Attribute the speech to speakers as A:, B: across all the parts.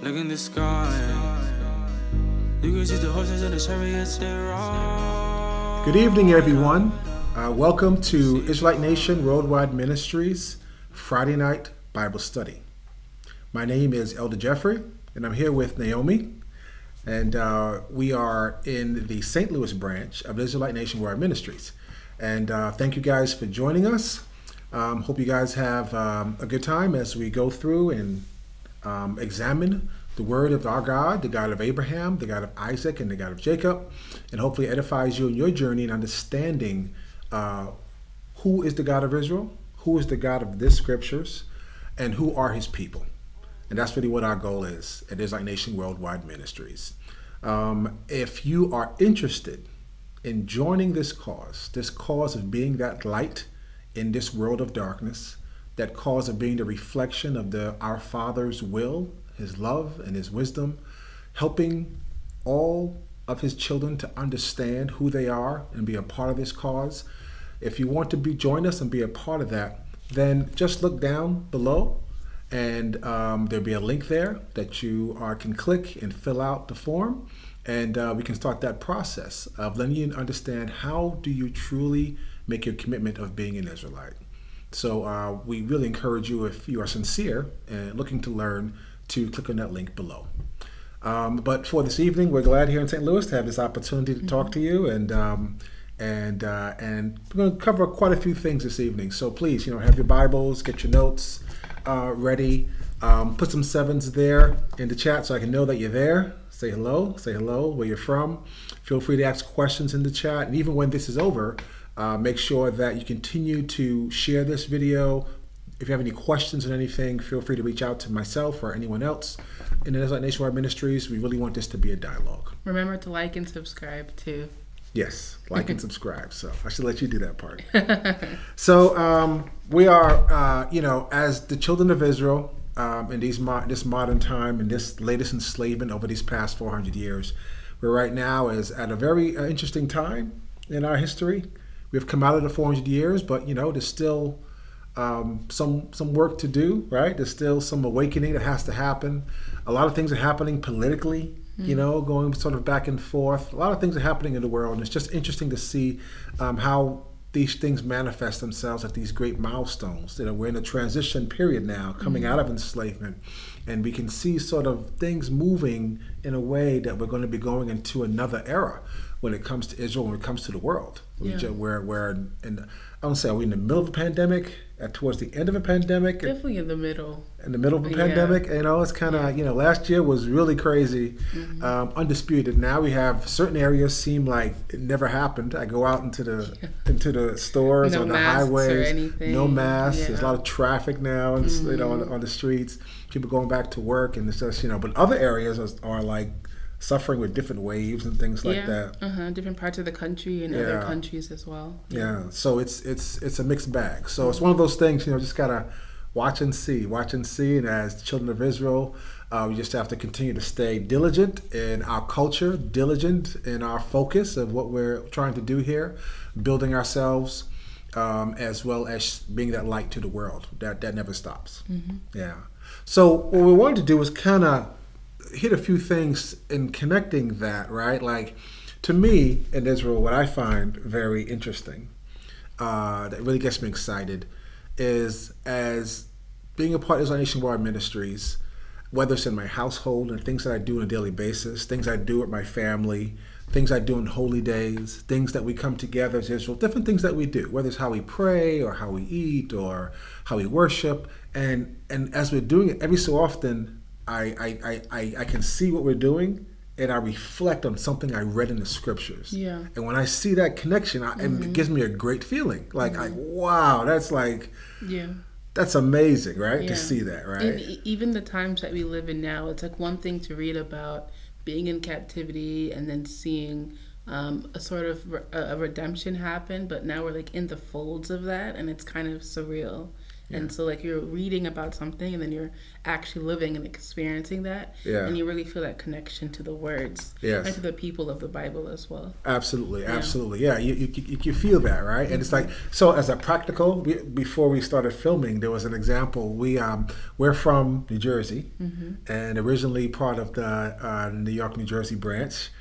A: Look in the sky. You can see the horses and the chariots, they roll.
B: Good evening, everyone. Welcome to Israelite Nation Worldwide Ministries Friday Night Bible Study. My name is Elder Jeffrey, and I'm here with Naomi. And we are in the St. Louis branch of Israelite Nation Worldwide Ministries. And thank you guys for joining us. Hope you guys have a good time as we go through and examine the word of our God, the God of Abraham, the God of Isaac, and the God of Jacob, and hopefully edifies you in your journey in understanding who is the God of Israel, who is the God of this scriptures, and who are his people. And that's really what our goal is at Israelite Nation Worldwide Ministries. If you are interested in joining this cause of being that light in this world of darkness, that cause of being the reflection of our Father's will, his love, and his wisdom, helping all of his children to understand who they are and be a part of this cause. If you want to join us and be a part of that, then just look down below, and there'll be a link there that you can click and fill out the form, and we can start that process of letting you understand how do you truly make your commitment of being an Israelite. So we really encourage you, if you are sincere and looking to learn, to click on that link below. But for this evening, we're glad here in St. Louis to have this opportunity to talk to you, and we're going to cover quite a few things this evening. So please, have your Bibles, get your notes ready. Put some sevens there in the chat so I can know that you're there. Say hello, where you're from. Feel free to ask questions in the chat, and even when this is over, make sure that you continue to share this video. If you have any questions on anything, feel free to reach out to myself or anyone else in the Israelite Nationwide Ministries. We really want this to be a dialogue.
C: Remember to like and subscribe too.
B: Yes, like and subscribe. So I should let you do that part. So we are, as the children of Israel in this modern time, in this latest enslavement over these past 400 years, we're right now is at a very interesting time in our history. We've come out of the 400 years, but there's still some work to do, right? There's still some awakening that has to happen. A lot of things are happening politically, going sort of back and forth. A lot of things are happening in the world, and it's just interesting to see how these things manifest themselves at these great milestones. We're in a transition period now, coming out of enslavement, and we can see sort of things moving in a way that we're going to be going into another era when it comes to Israel, when it comes to the world.
C: Yeah.
B: We're in, I don't say, are we in the middle of a pandemic, towards the end of a pandemic?
C: Definitely in the middle.
B: In the middle of a pandemic, it's kind of, last year was really crazy, undisputed. Now we have certain areas seem like it never happened. I go out into the stores
C: No
B: or the
C: masks
B: highways,
C: or anything.
B: no masks.
C: Yeah.
B: There's a lot of traffic now, and on the streets. People going back to work, and it's just but other areas are like suffering with different waves and things like that.
C: Different parts of the country and other countries as well.
B: Yeah. So it's a mixed bag. So it's one of those things, just gotta watch and see. And as children of Israel, we just have to continue to stay diligent in our culture, diligent in our focus of what we're trying to do here, building ourselves, as well as being that light to the world. That never stops. Yeah. So what we wanted to do was kind of hit a few things in connecting that, right? Like, to me in Israel, what I find very interesting, that really gets me excited, is as being a part of Israelite Nation Worldwide Ministries, whether it's in my household and things that I do on a daily basis, things I do with my family, things I do on holy days, things that we come together as Israel, different things that we do, whether it's how we pray or how we eat or how we worship. And as we're doing it, every so often, I can see what we're doing, and I reflect on something I read in the scriptures.
C: Yeah. And
B: when I see that connection, it gives me a great feeling. Like, wow, that's like, that's amazing, right? To see that, right?
C: And even the times that we live in now, it's like one thing to read about being in captivity and then seeing a sort of a redemption happen, but now we're like in the folds of that, and it's kind of surreal. And so like you're reading about something and then you're actually living and experiencing that.
B: Yeah.
C: And you really feel that connection to the words and to the people of the Bible as well.
B: Absolutely, absolutely. Yeah, you feel that, right? And it's like, so as a practical, before we started filming, there was an example. We're from New Jersey and originally part of the New York, New Jersey branch.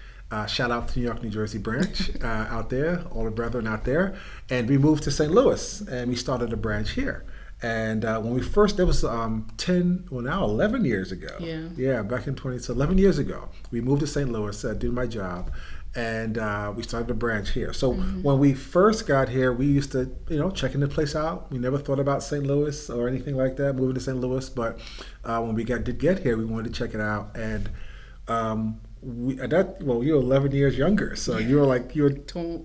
B: Shout out to New York, New Jersey branch out there, all the brethren out there. And we moved to St. Louis and we started a branch here. And when we first, that was 11 years ago. Yeah, back in 11 years ago. We moved to St. Louis, did my job, and we started a branch here. So when we first got here, we used to, checking the place out. We never thought about St. Louis or anything like that, moving to St. Louis. But when we did get here, we wanted to check it out. And you were 11 years younger, so you were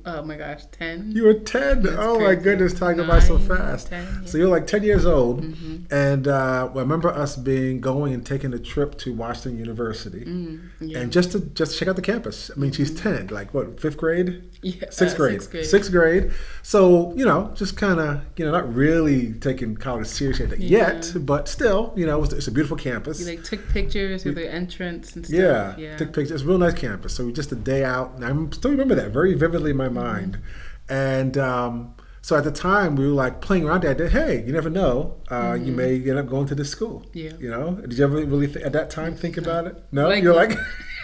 C: oh my gosh, 10.
B: You were 10.
C: That's
B: oh
C: crazy.
B: My goodness, time goes by so fast.
C: 10,
B: So you're like 10 years old, and I remember us going and taking a trip to Washington University, and just to check out the campus. I mean, she's 10, like what, 5th grade?
C: Yeah,
B: sixth grade. 6th grade. So just kind of not really taking college seriously yet, but still, it's a beautiful campus.
C: You took pictures of the entrance and stuff.
B: Yeah, took pictures. It's a real nice campus. So just a day out, and I still remember that very vividly in my mind. And so at the time, we were playing around that. Hey, you never know, you may end up going to this school. Yeah. Did you ever really at that time think about it? No, you're like.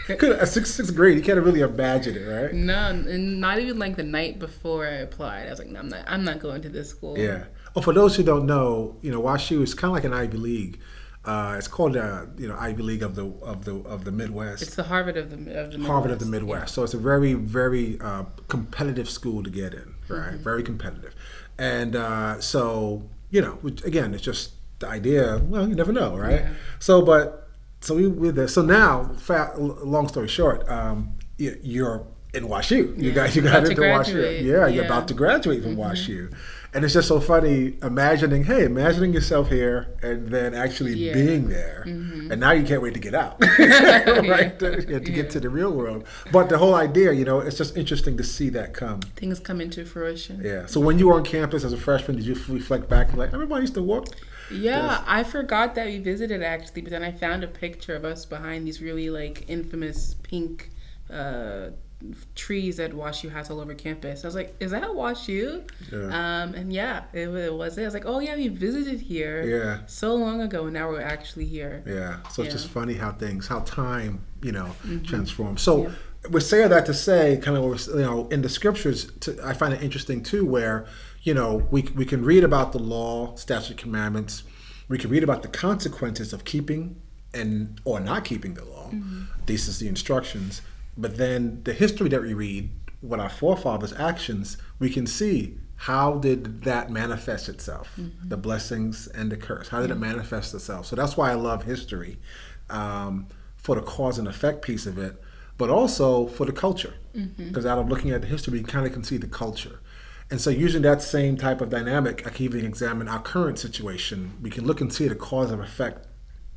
B: At sixth grade, you can't really imagine it, right?
C: No, and not even the night before I applied. I was like, no, I'm not going to this school.
B: Yeah. Oh, for those who don't know, WashU is kind of like an Ivy League. It's called Ivy League of the Midwest.
C: It's the Harvard of the Midwest.
B: Harvard of the Midwest. Yeah. So it's a very, very competitive school to get in, right? Very competitive. And so again, it's just the idea. Well, you never know, right? Yeah. So we were there. So now, long story short, you're in WashU. You got into WashU. Yeah, you're about to graduate from WashU. And it's just so funny imagining yourself here and then actually being there. And now you can't wait to get out, right? To get to the real world. But the whole idea, it's just interesting to see that come.
C: Things come into fruition.
B: Yeah. So when you were on campus as a freshman, did you reflect back I remember I used to walk?
C: Yeah, I forgot that we visited actually, but then I found a picture of us behind these really infamous pink trees that WashU has all over campus. I was like, is that WashU? Yeah. And it was it. I was like, oh yeah, we visited here so long ago, and now we're actually here.
B: Yeah. So it's just funny how time, transforms. So we say that to say kind of, in the scriptures, I find it interesting too, where we can read about the law, statute, commandments. We can read about the consequences of keeping or not keeping the law. These are the instructions. But then the history that we read, what our forefathers' actions, we can see how did that manifest itself, the blessings and the curse. How did it manifest itself? So that's why I love history, for the cause and effect piece of it, but also for the culture. Because out of looking at the history, we kind of can see the culture. And so using that same type of dynamic, I can even examine our current situation. We can look and see the cause and effect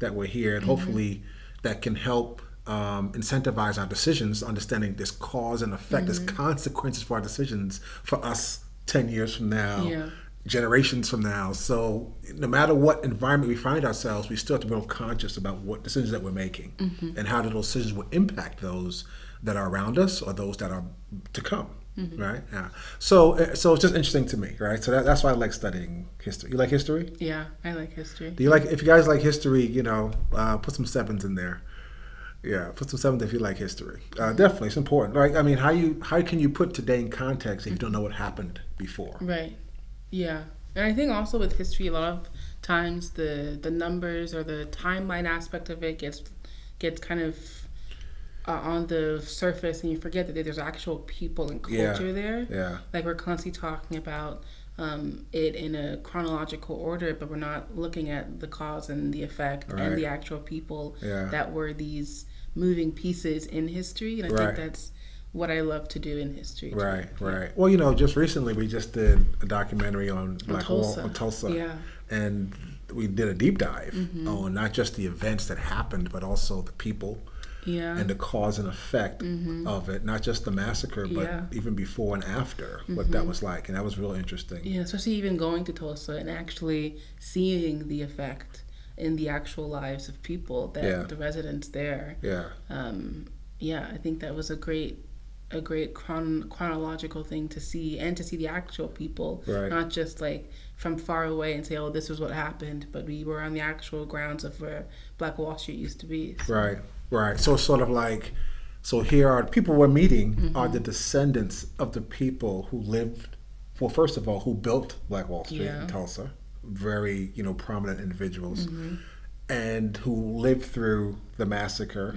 B: that we're here, and hopefully that can help incentivize our decisions, understanding this cause and effect, this consequences for our decisions for us 10 years from now, generations from now. So no matter what environment we find ourselves, we still have to be real conscious about what decisions that we're making and how those decisions will impact those that are around us or those that are to come. Right? Yeah. So it's just interesting to me, right? So that's why I like studying history. You like history?
C: Yeah, I like history.
B: Do you like? If you guys like history, put some 7s in there. Yeah, put some 7s if you like history. Definitely, it's important. Right? I mean, how can you put today in context if you don't know what happened before?
C: Right. Yeah, and I think also with history, a lot of times the numbers or the timeline aspect of it gets kind of on the surface, and you forget that there's actual people and culture there. Yeah. We're constantly talking about it in a chronological order, but we're not looking at the cause and the effect and the actual people that were these moving pieces in history. And I think that's what I love to do in history.
B: Right. Well, just recently we just did a documentary on Tulsa.
C: Yeah.
B: And we did a deep dive on not just the events that happened, but also the people and the cause and effect of it, not just the massacre, but even before and after, what that was like. And that was real interesting.
C: Yeah, especially even going to Tulsa and actually seeing the effect in the actual lives of people, that the residents there. I think that was a great chronological thing to see, and to see the actual people, not just like from far away and say, oh, this is what happened, but we were on the actual grounds of where Black Wall Street used to be. So.
B: Right. So it's sort of like, so here are the people we're meeting are the descendants of the people who lived, well, first of all, who built Black Wall Street in Tulsa, very, prominent individuals, and who lived through the massacre,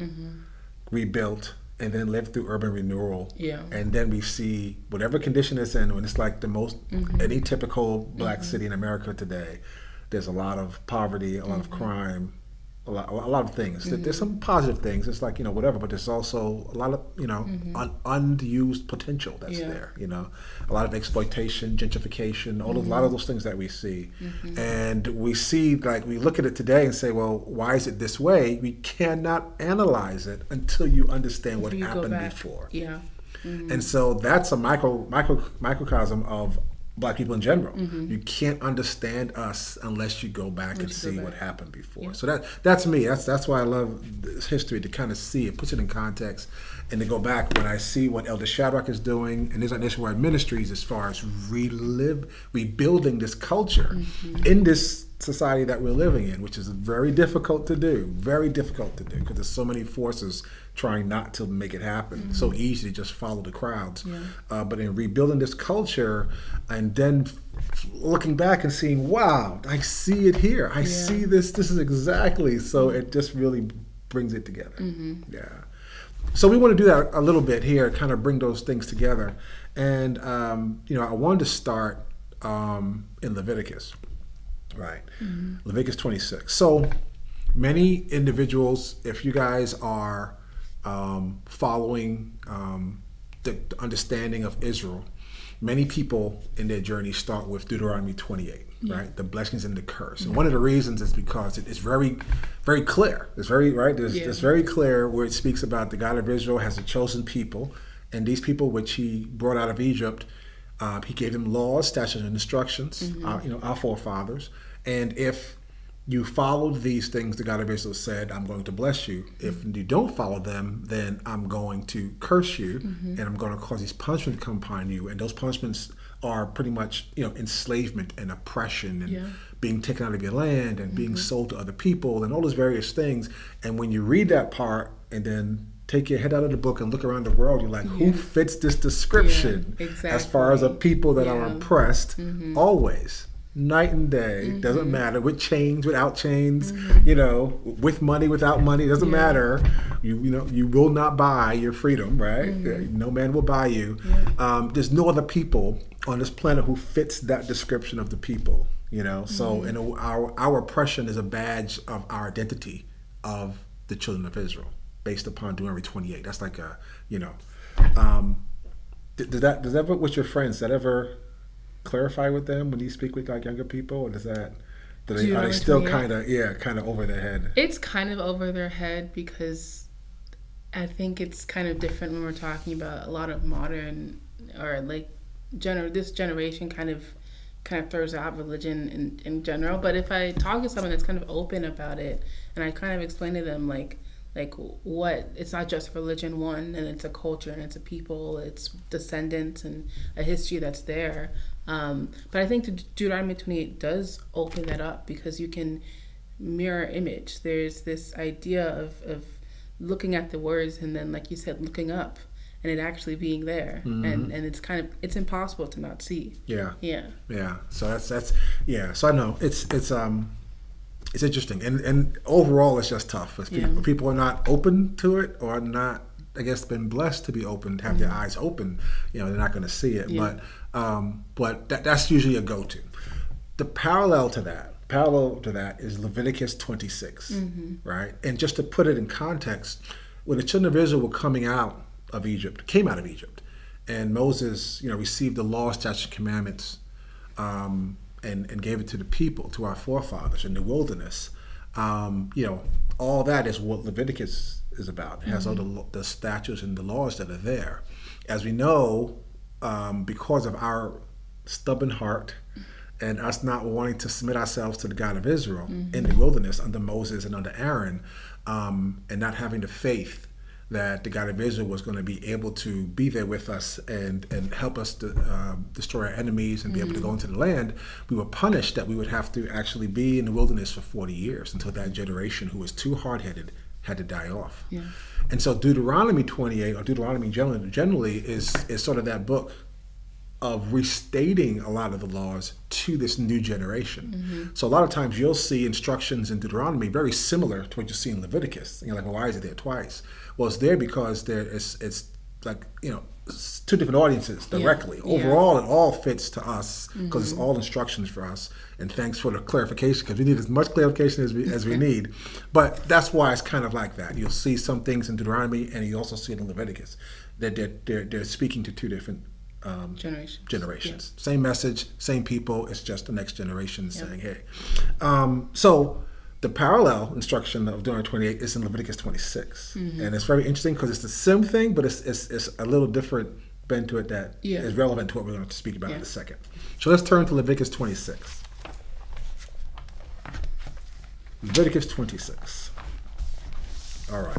B: rebuilt, and then lived through urban renewal. And then we see whatever condition it's in, when it's like the most, any typical Black city in America today, there's a lot of poverty, a lot of crime, a lot of things. There's some positive things. It's like, whatever, but there's also a lot of, unused potential that's there, a lot of exploitation, gentrification, a lot of those things that we see. And we see, like, we look at it today and say, well, why is it this way? We cannot analyze it until you understand what happened before. And so that's a microcosm of Black people in general. You can't understand us unless you go back and see what happened before. So that's me. That's why I love this history, to kind of see it, puts it in context, and to go back when I see what Elder Shadrach is doing and Israelite Nationwide Ministries as far as rebuilding this culture in this society that we're living in, which is very difficult to do, because there's so many forces trying not to make it happen. So easy to just follow the crowds. But in rebuilding this culture, and then looking back and seeing, wow, I see it here. I see this is exactly, so it just really brings it together. So we want to do that a little bit here, kind of bring those things together. And, I wanted to start in Leviticus. Leviticus 26. So many individuals, if you guys are following the understanding of Israel, many people in their journey start with Deuteronomy 28, right? The blessings and the curse. And one of the reasons is because it is very, very clear. It's very, it's very clear where it speaks about the God of Israel has a chosen people, and these people which he brought out of Egypt, he gave them laws, statutes, and instructions, our forefathers. And if you followed these things, the God of Israel said, I'm going to bless you. If you don't follow them, then I'm going to curse you, and I'm going to cause these punishments to come upon you. And those punishments are pretty much, enslavement and oppression and being taken out of your land and being sold to other people and all those various things. And when you read that part and then take your head out of the book and look around the world, you're like, who fits this description as far as a people that are oppressed always? Night and day, doesn't matter, with chains, without chains, with money, without money, doesn't matter. You will not buy your freedom, right? No man will buy you. There's no other people on this planet who fits that description of the people, So our oppression is a badge of our identity of the children of Israel, based upon Deuteronomy 28. That's like a, does that with your friends, that ever clarify with them when you speak with like younger people, or are they still kind of over their head? It's
C: kind of over their head, because I think it's kind of different when we're talking about a lot of modern, or like this generation kind of throws out religion in general. But if I talk to someone that's kind of open about it, and I kind of explain to them like what, it's not just religion, and it's a culture, and it's a people, it's descendants, and a history that's there. But I think Deuteronomy 28 does open that up, because you can mirror image. There's this idea of looking at the words, and then, like you said, looking up, and it actually being there, and it's impossible to not see.
B: So that's so I know it's interesting, and overall it's just tough. People are not open to it, or not, I guess, been blessed to be open, to have their eyes open. They're not going to see it, but that's usually a go-to. The parallel to that is Leviticus 26, right? And just to put it in context, when the children of Israel were came out of Egypt, and Moses, received the law, statutes, and commandments, and gave it to the people, to our forefathers in the wilderness. all that is what Leviticus is about. It has all the statutes and the laws that are there. As we know, because of our stubborn heart and us not wanting to submit ourselves to the God of Israel in the wilderness under Moses and under Aaron, and not having the faith that the God of Israel was going to be able to be there with us and help us to destroy our enemies and be able to go into the land, we were punished that we would have to actually be in the wilderness for 40 years until that generation who was too hard-headed had to die off.
C: Yeah.
B: And so Deuteronomy 28, or Deuteronomy generally is sort of that book of restating a lot of the laws to this new generation. So a lot of times you'll see instructions in Deuteronomy very similar to what you see in Leviticus. And you're like, well, why is it there twice? Well, it's there because it's like, it's two different audiences directly.
C: Yeah.
B: Overall, it all fits to us because it's all instructions for us. And thanks for the clarification, because we need as much clarification as we need. But that's why it's kind of like that. You'll see some things in Deuteronomy, and you also see it in Leviticus, that they're speaking to two different generations. Yeah. Same message, same people. It's just the next generation saying, hey. So the parallel instruction of Deuteronomy 28 is in Leviticus 26. And it's very interesting because it's the same thing, but it's a little different bent to it that is relevant to what we're going to speak about in a second. So let's turn to Leviticus 26. Leviticus 26. All right.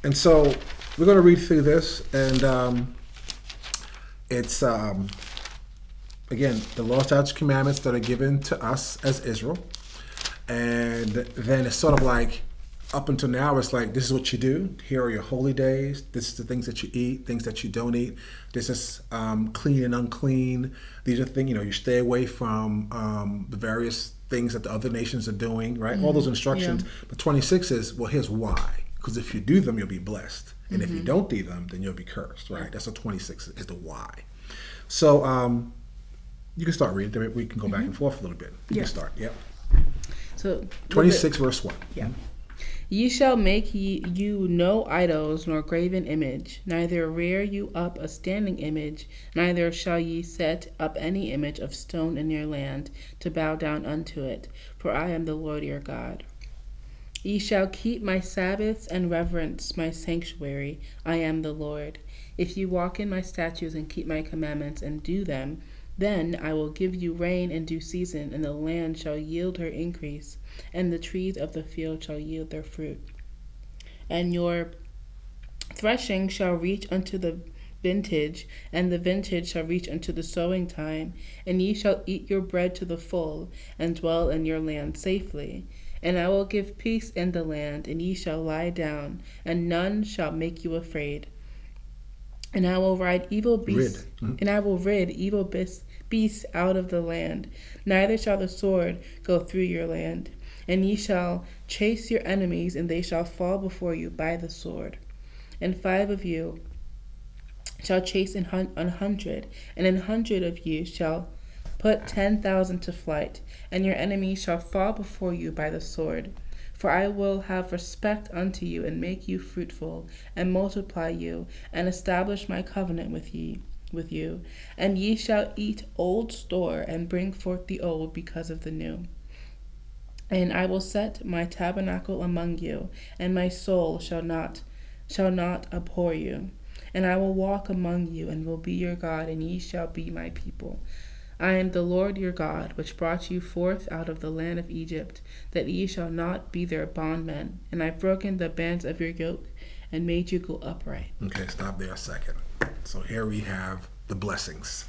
B: And so we're going to read through this, and it's, again, the law, statutes, commandments that are given to us as Israel. And then it's sort of like, up until now, it's like, this is what you do. Here are your holy days. This is the things that you eat, things that you don't eat. This is clean and unclean. These are things, you stay away from the various things that the other nations are doing, right? All those instructions. But 26 is, well, here's why. Because if you do them, you'll be blessed. And if you don't do them, then you'll be cursed, right? That's what 26 is, the why. So you can start reading. We can go back and forth a little bit. You can start,
C: So
B: 26 verse 1.
C: Yeah. Ye shall make you no idols nor graven image, neither rear you up a standing image, neither shall ye set up any image of stone in your land to bow down unto it, for I am the Lord your God. Ye shall keep my Sabbaths and reverence my sanctuary, I am the Lord. If you walk in my statutes and keep my commandments and do them, then I will give you rain in due season, and the land shall yield her increase, and the trees of the field shall yield their fruit. And your threshing shall reach unto the vintage, and the vintage shall reach unto the sowing time, and ye shall eat your bread to the full, and dwell in your land safely. And I will give peace in the land, and ye shall lie down, and none shall make you afraid. And I will rid evil beasts, and I will rid evil beasts out of the land. Neither shall the sword go through your land. And ye shall chase your enemies, and they shall fall before you by the sword. And 5 of you shall chase an 100, and 100 of you shall put 10,000 to flight, and your enemies shall fall before you by the sword. For I will have respect unto you, and make you fruitful, and multiply you, and establish my covenant with you. And ye shall eat old store, and bring forth the old because of the new. And I will set my tabernacle among you, and my soul shall not abhor you. And I will walk among you, and will be your God, and ye shall be my people. I am the Lord your God, which brought you forth out of the land of Egypt, that ye shall not be their bondmen. And I've broken the bands of your yoke, and made you go upright.
B: Okay, stop there a second. So here we have the blessings,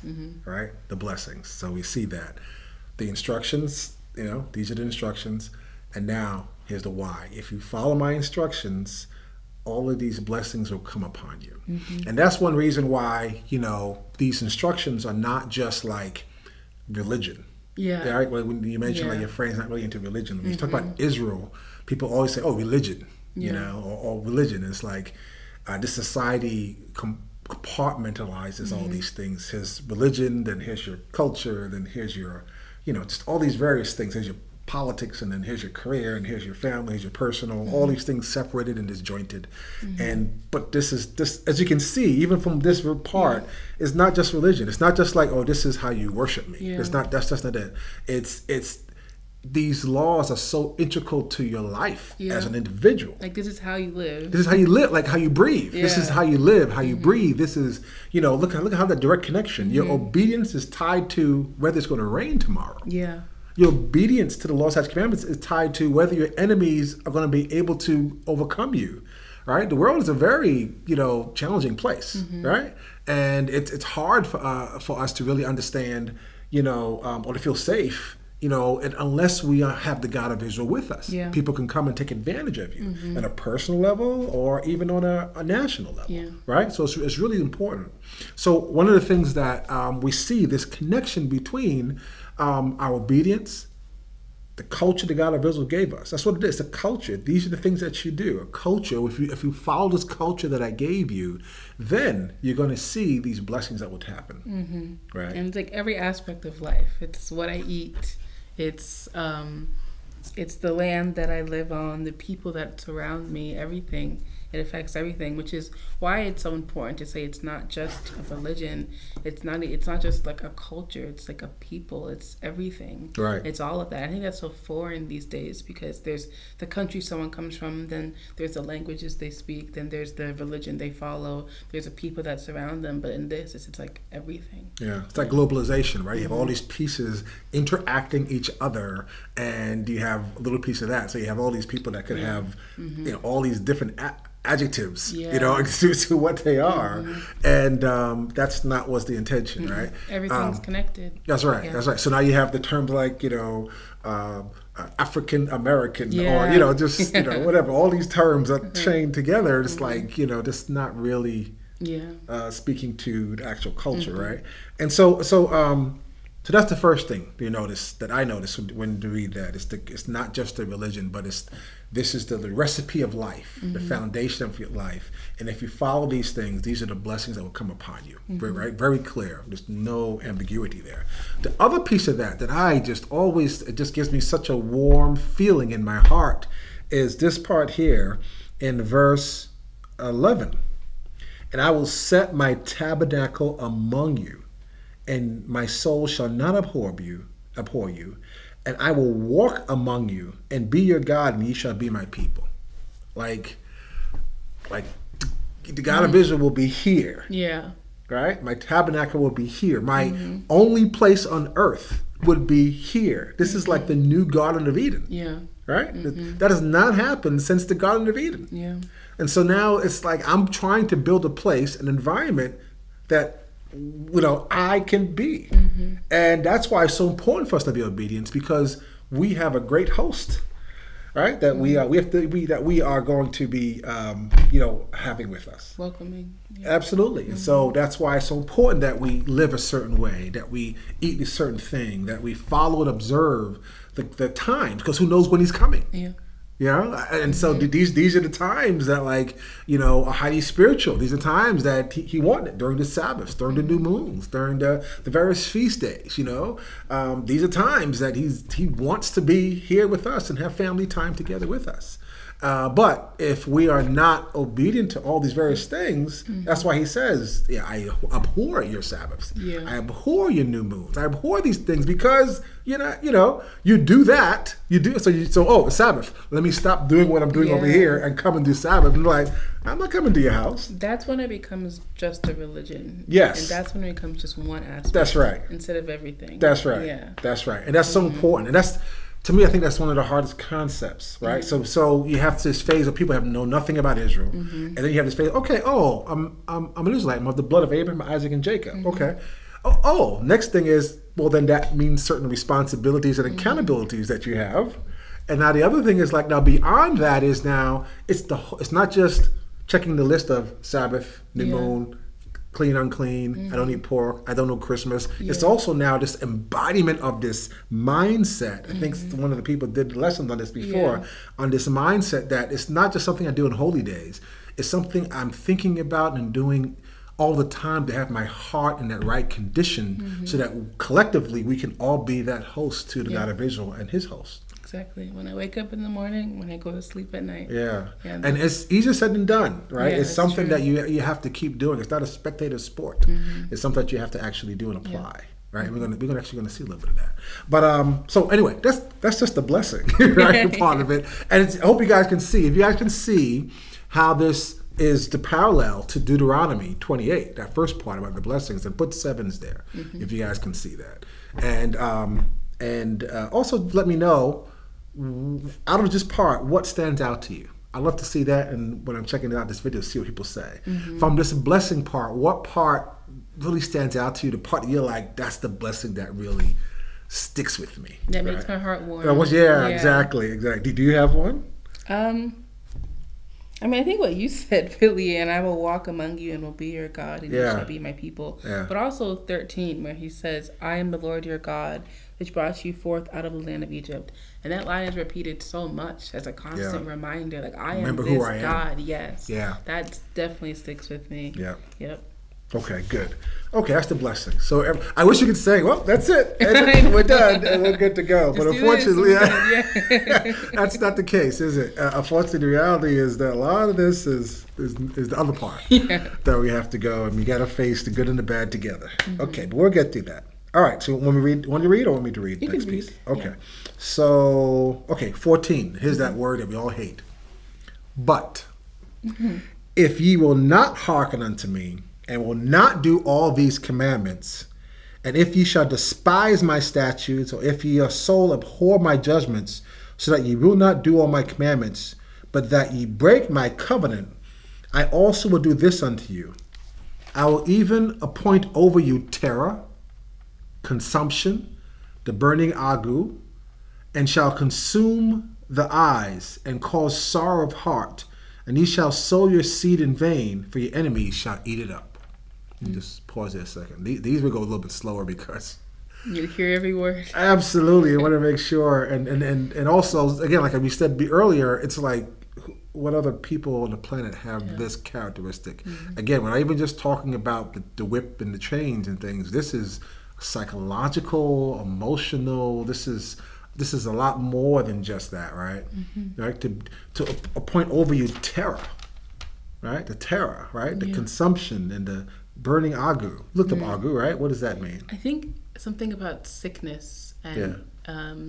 B: right? The blessings. So we see that. The instructions, these are the instructions. And now, here's the why. If you follow my instructions, all of these blessings will come upon you. And that's one reason why, these instructions are not just like religion. Yeah. Right? When you mention like your friend's not really into religion. When you talk about Israel, people always say, oh, religion, or religion. It's like this society compartmentalizes all these things. Here's religion, then here's your culture, then here's your, just all these various things. Here's your politics, and then here's your career, and here's your family, here's your personal, all these things separated and disjointed. But this, as you can see, even from this part, is not just religion. It's not just like, oh, this is how you worship me. That's just not it. It's these laws are so integral to your life
C: Yeah.
B: as an individual.
C: Like, this is how you live.
B: This is how you live, like how you breathe. This is
C: Yeah.
B: how you live, how you breathe. This is, look at how that direct connection. Your obedience is tied to whether it's going to rain tomorrow.
C: Yeah.
B: Your obedience to the law, statutes, commandments is tied to whether your enemies are going to be able to overcome you. Right? The world is a very, challenging place, right? And it's hard for us to really understand, or to feel safe, and unless we have the God of Israel with us.
C: Yeah.
B: People can come and take advantage of you at a personal level or even on a national level,
C: Yeah.
B: right? So it's really important. So one of the things that we see, this connection between our obedience, the culture that God of Israel gave us. That's what it is, a culture. These are the things that you do. A culture, if you follow this culture that I gave you, then you're going to see these blessings that would happen. Right?
C: And it's like every aspect of life. It's what I eat. It's the land that I live on, the people that surround me, everything. It affects everything, which is why it's so important to say it's not just a religion. It's not just like a culture. It's like a people. It's everything.
B: Right.
C: It's all of that. I think that's so foreign these days because there's the country someone comes from, then there's the languages they speak, then there's the religion they follow, there's the people that surround them. But in this, it's like everything.
B: Yeah, it's like globalization, right? You have all these pieces interacting each other, and you have a little piece of that. So you have all these people that could have, all these different adjectives, to what they are, and that's not what's the intention, right?
C: Everything's connected.
B: That's right.
C: Yeah.
B: That's right. So now you have the terms like African American,
C: Yeah.
B: or just whatever. All these terms are chained together. It's like just not really speaking to the actual culture, right? And so that's the first thing that I noticed when you read that. It's not just a religion, but this is the recipe of life, the foundation of your life. And if you follow these things, these are the blessings that will come upon you. Right? Very clear. There's no ambiguity there. The other piece of that it just gives me such a warm feeling in my heart is this part here in verse 11. And I will set my tabernacle among you, and my soul shall not abhor you, and I will walk among you and be your God, and ye shall be my people. Like the God of Israel will be here.
C: Yeah.
B: Right? My tabernacle will be here. My only place on earth would be here. This is like the new Garden of Eden.
C: Yeah.
B: Right? That has not happened since the Garden of Eden.
C: Yeah.
B: And so now it's like I'm trying to build a place, an environment that I can be. And that's why it's so important for us to be obedient, because we have a great host, right? That we are going to be having with us.
C: Welcoming. Yeah.
B: Absolutely. And so that's why it's so important that we live a certain way, that we eat a certain thing, that we follow and observe the times, because who knows when he's coming.
C: Yeah.
B: And so these are the times that are highly spiritual. These are times that he wanted during the Sabbaths, during the new moons, during the various feast days. These are times that he wants to be here with us and have family time together with us. But if we are not obedient to all these various things, that's why he says, I abhor your Sabbaths.
C: Yeah.
B: I abhor your new moons. I abhor these things because, you do that. You do it's Sabbath. Let me stop doing what I'm doing over here and come and do Sabbath. And I'm not coming to your house.
C: That's when it becomes just a religion.
B: Yes.
C: And that's when it becomes just one aspect.
B: That's right.
C: Instead of everything.
B: That's right.
C: Yeah.
B: That's right. And that's so important. And that's, to me, I think that's one of the hardest concepts, right? So you have this phase of people know nothing about Israel, and then you have this phase. Okay, I'm an Israelite. I'm of the blood of Abraham, Isaac, and Jacob. Okay. Next thing is, well, then that means certain responsibilities and accountabilities that you have, and now the other thing is now beyond that is now it's not just checking the list of Sabbath, new moon, clean, unclean, I don't eat pork, I don't know Christmas. It's also now this embodiment of this mindset. I think one of the people did lessons on this before, on this mindset that it's not just something I do on holy days. It's something I'm thinking about and doing all the time to have my heart in that right condition so that collectively we can all be that host to the God of Israel and his host.
C: Exactly. When I wake up in the morning, when I go to sleep at night.
B: Yeah. And it's easier said than done, right?
C: Yeah,
B: it's something
C: true.
B: that you have to keep doing. It's not a spectator sport. It's something that you have to actually do and apply, right? We're actually gonna see a little bit of that. But so anyway, that's just the blessing, right? Part of it, and I hope you guys can see. If you guys can see how this is the parallel to Deuteronomy 28, that first part about the blessings, and put 7s there, if you guys can see that, and also let me know out of this part what stands out to you. I love to see that, and when I'm checking out this video, see what people say. From this blessing part, what part really stands out to you? The part that you're like, that's the blessing that really sticks with me.
C: That makes my heart warm.
B: Yeah, exactly. Do you have one?
C: I mean, I think what you said, really, and I will walk among you and will be your God, and you shall be my people. Yeah. But also 13, where he says, I am the Lord your God, which brought you forth out of the land of Egypt. And that line is repeated so much as a constant reminder, like, I am this God. Yes. Yeah. That definitely sticks with me. Yeah. Yep.
B: Okay, good. Okay, that's the blessing. So I wish you could say, well, that's it. We're done. We're good to go. But unfortunately, that's not the case, is it? Unfortunately, the reality is that a lot of this is the other part that we have to go, and we got to face the good and the bad together. Okay, but we'll get through that. All right, so want to read or want me to read the next piece? Okay. So, 14. Here's that word that we all hate. But if ye will not hearken unto me, and will not do all these commandments, and if ye shall despise my statutes, or if ye your soul abhor my judgments, so that ye will not do all my commandments, but that ye break my covenant, I also will do this unto you. I will even appoint over you terror, consumption, the burning ague, and shall consume the eyes, and cause sorrow of heart, and ye shall sow your seed in vain, for your enemies shall eat it up. Just pause there a second. These will go a little bit slower because
C: you hear every word.
B: Absolutely, I want to make sure, and also again, like we said earlier, it's like what other people on the planet have this characteristic. Again, we're not even just talking about the whip and the chains and things. This is psychological, emotional. This is a lot more than just that, right? Right? To appoint over you terror, right? The terror, right? The consumption and the burning ague. Looked up ague, right? What does that mean?
C: I think something about sickness and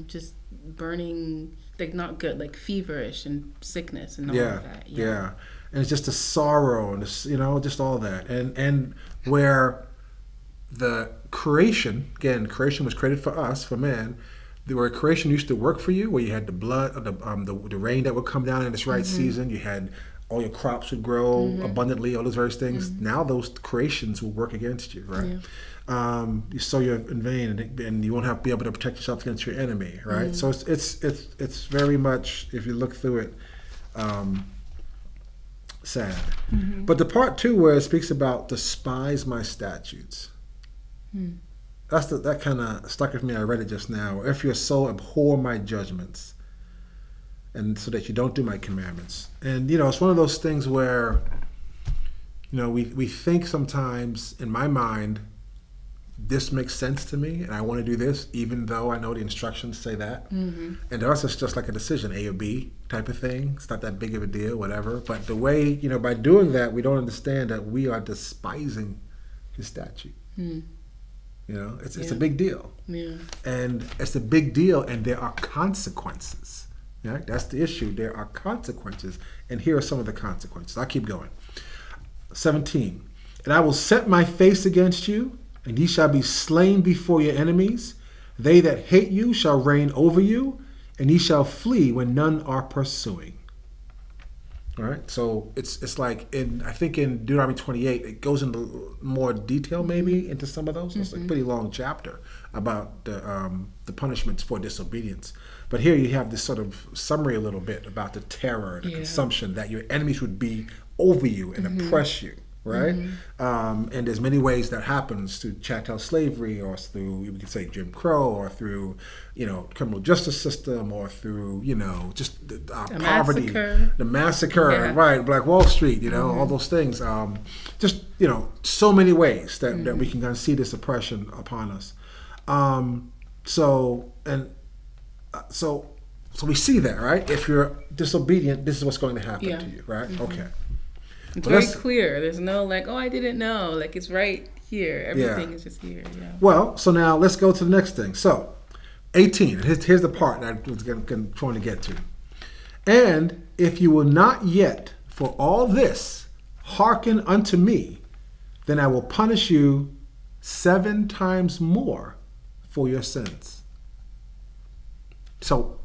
C: just burning, like not good, like feverish and sickness and all of that.
B: Yeah. And it's just the sorrow and this, just all that. And where the creation was created for us, for man, where creation used to work for you, where you had the blood, the rain that would come down in its right season, you had all your crops would grow abundantly, all those various things. Now those creations will work against you, right? You sow your in vain, and you won't be able to protect yourself against your enemy, right? So it's very much, if you look through it, sad. But the part 2 where it speaks about despise my statutes, that kind of stuck with me. I read it just now. If your soul abhor my judgments, and so that you don't do my commandments. And it's one of those things where we think sometimes, in my mind, this makes sense to me and I want to do this, even though I know the instructions say that. And to us it's just like a decision, A or B type of thing. It's not that big of a deal, whatever. But the way, by doing that, we don't understand that we are despising his statute. It's a big deal. And it's a big deal, and there are consequences. Right? That's the issue. There are consequences, and here are some of the consequences. I'll keep going. 17. And I will set my face against you, and ye shall be slain before your enemies. They that hate you shall reign over you, and ye shall flee when none are pursuing. All right. So it's like I think in Deuteronomy 28, it goes into more detail maybe into some of those. It's a pretty long chapter about the punishments for disobedience. But here you have this sort of summary a little bit about the terror, the consumption, that your enemies would be over you and oppress you, right? And there's many ways that happens through chattel slavery, or through, we could say, Jim Crow, or through, criminal justice system, or through, just poverty, the massacre, right? Black Wall Street, all those things. Just, so many ways that we can kind of see this oppression upon us. So we see that, right? If you're disobedient, this is what's going to happen to you, right? Okay.
C: It's very clear. There's no like, oh, I didn't know. Like, it's right here. Everything is just here. Yeah.
B: Well, so now let's go to the next thing. So, 18. Here's the part that I was trying to get to. And if you will not yet for all this hearken unto me, then I will punish you 7 times more for your sins. So,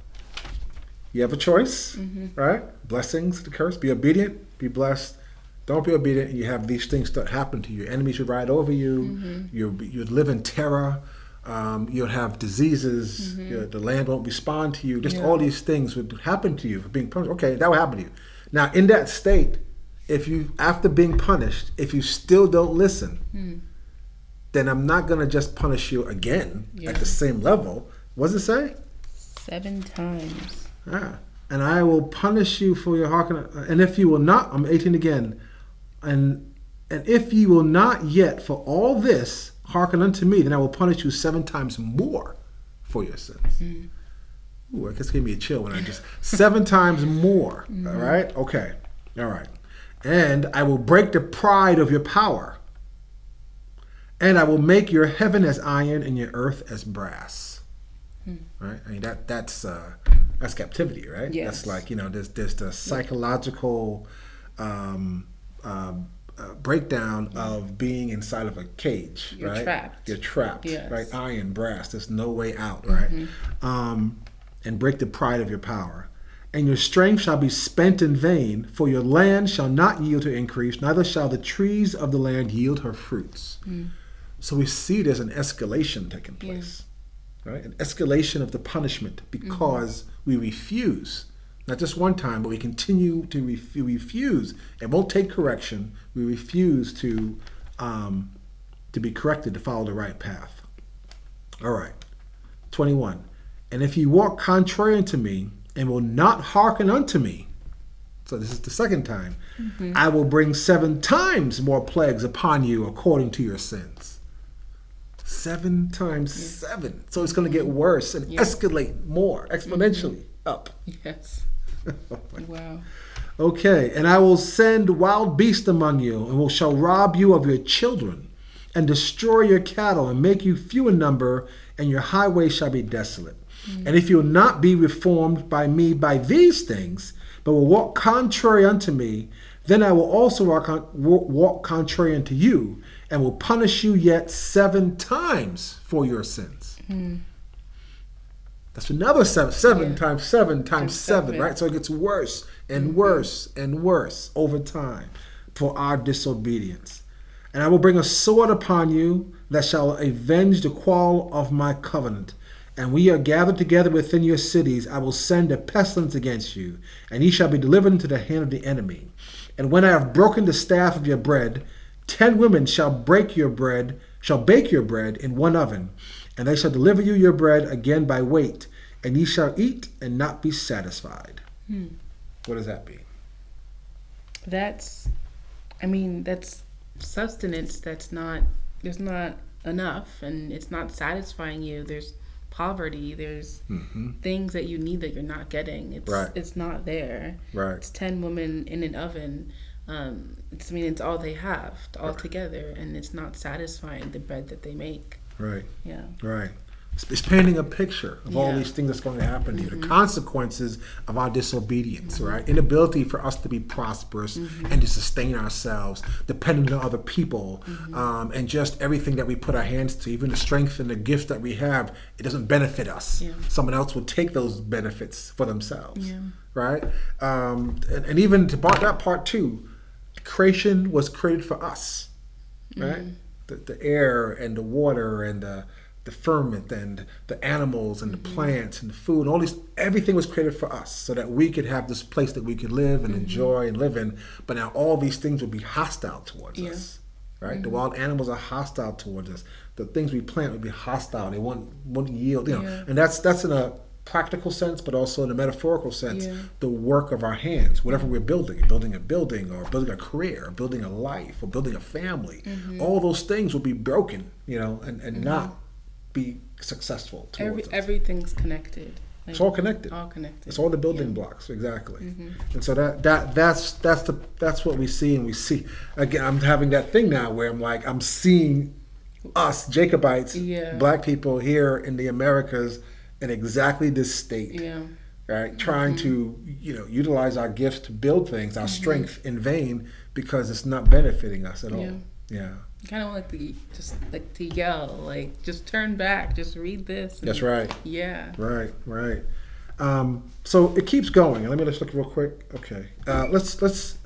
B: you have a choice, right? Blessings, the curse. Be obedient, be blessed. Don't be obedient, and you have these things that happen to you. Enemies will ride over you. You'd live in terror. You'll have diseases. The land won't respond to you. Just all these things would happen to you for being punished. Okay, that will happen to you. Now, in that state, if you, after being punished, if you still don't listen, then I'm not going to just punish you again at the same level. What does it say?
C: 7 times.
B: And I will punish you for your hearkening. And if you will not, I'm 18 again. And if you will not yet for all this hearken unto me, then I will punish you 7 times more for your sins. Ooh, I guess gave me a chill when I just 7 times more. All right. Okay. All right. And I will break the pride of your power. And I will make your heaven as iron and your earth as brass. Right? I mean that's captivity, right?
C: Yes.
B: That's like, there's the psychological breakdown of being inside of a cage.
C: You're
B: right?
C: trapped.
B: You're trapped.
C: Yes.
B: Right? Iron, brass. There's no way out. Right? And break the pride of your power. And your strength shall be spent in vain, for your land shall not yield her increase, neither shall the trees of the land yield her fruits. So we see there's an escalation taking place. Right? An escalation of the punishment because we refuse, not just one time, but we continue to refuse. It won't take correction. We refuse to be corrected, to follow the right path. All right. 21. And if you walk contrary unto me and will not hearken unto me, so this is the second time, I will bring 7 times more plagues upon you according to your sins. 7 times 7. So it's going to get worse and escalate more, exponentially up.
C: Yes. Wow.
B: Okay. And I will send wild beasts among you, and shall rob you of your children, and destroy your cattle, and make you few in number, and your highways shall be desolate. And if you will not be reformed by me by these things, but will walk contrary unto me, then I will also walk contrary unto you, and will punish you yet 7 times for your sins. That's another 7 times 7 times 7, right? So it gets worse and worse and worse over time for our disobedience. And I will bring a sword upon you that shall avenge the quarrel of my covenant. And we are gathered together within your cities. I will send a pestilence against you, and ye shall be delivered into the hand of the enemy. And when I have broken the staff of your bread, 10 women shall bake your bread in one oven, and they shall deliver you your bread again by weight, and ye shall eat and not be satisfied. What does that mean?
C: That's sustenance there's not enough, and it's not satisfying you. There's poverty, there's things that you need that you're not getting. It's not there.
B: Right.
C: It's 10 women in an oven. It's all they have all together, and it's not satisfying the bread that they make.
B: Right.
C: Yeah.
B: Right. It's painting a picture of all these things that's going to happen to you, the consequences of our disobedience, right? Inability for us to be prosperous and to sustain ourselves, dependent on other people, and just everything that we put our hands to, even the strength and the gifts that we have, it doesn't benefit us.
C: Yeah.
B: Someone else will take those benefits for themselves, right? And even to that part too, creation was created for us, right? The air and the water and the firmament and the animals and the plants and the food and all these, everything was created for us so that we could have this place that we could live and enjoy and live in. But now all these things would be hostile towards us, right? The wild animals are hostile towards us. The things we plant would be hostile. They won't yield, and that's in a practical sense, but also in a metaphorical sense, the work of our hands, whatever we're building a building or building a career, or building a life, or building a family, all those things will be broken, and not be successful towards us.
C: Everything's connected.
B: It's all connected.
C: All connected.
B: It's all the building blocks, exactly. And so that's what we see, and we see again. I'm having that thing now where I'm seeing us Jacobites, black people here in the Americas, in exactly this state, right? Trying to utilize our gifts to build things, our strength in vain because it's not benefiting us at all. Yeah.
C: Kind of want to yell, just turn back, just read this.
B: That's right.
C: Yeah.
B: Right. So it keeps going. Let me just look real quick. Okay. Let's.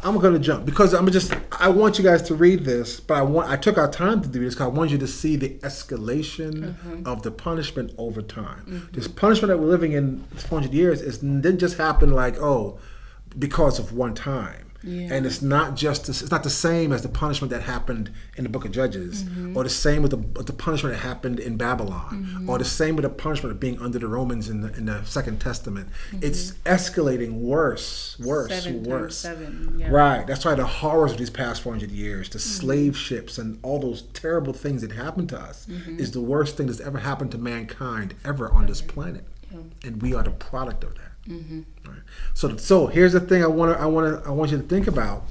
B: I'm going to jump because I want you guys to read this, but I took our time to do this because I want you to see the escalation of the punishment over time. This punishment that we're living in 400 years didn't just happen because of one time. Yeah. And it's not the same as the punishment that happened in the book of Judges, or the same with the punishment that happened in Babylon, or the same with the punishment of being under the Romans in the Second Testament. It's escalating worse.
C: 7 times 7. Yeah.
B: Right. That's why the horrors of these past 400 years, the slave ships and all those terrible things that happened to us, is the worst thing that's ever happened to mankind ever on this planet, and we are the product of that. Right. So here's the thing I want you to think about.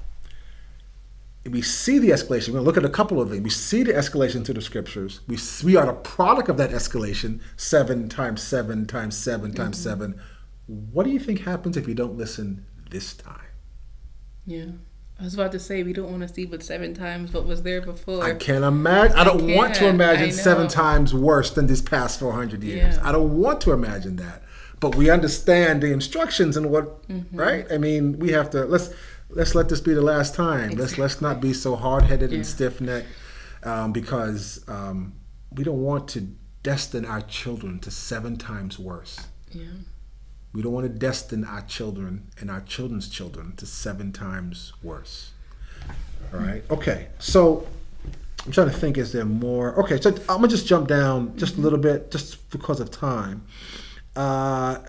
B: We see the escalation. We're going to look at a couple of things. We see the escalation through the scriptures. We are the product of that escalation. 7 times 7 times 7 times 7. What do you think happens if you don't listen this time?
C: Yeah. I was about to say, we don't want to see but 7 times what was there before.
B: I can't imagine. I don't want to imagine 7 times worse than these past 400 years. I don't want to imagine that. But we understand the instructions and what, right? I mean, we have to, let's let this be the last time. Exactly. Let's not be so hard-headed and stiff-necked because we don't want to destine our children to 7 times worse. Yeah. We don't want to destine our children and our children's children to 7 times worse. All right? Okay, so I'm trying to think, is there more? Okay, so I'm going to just jump down just a little bit just because of time. I'm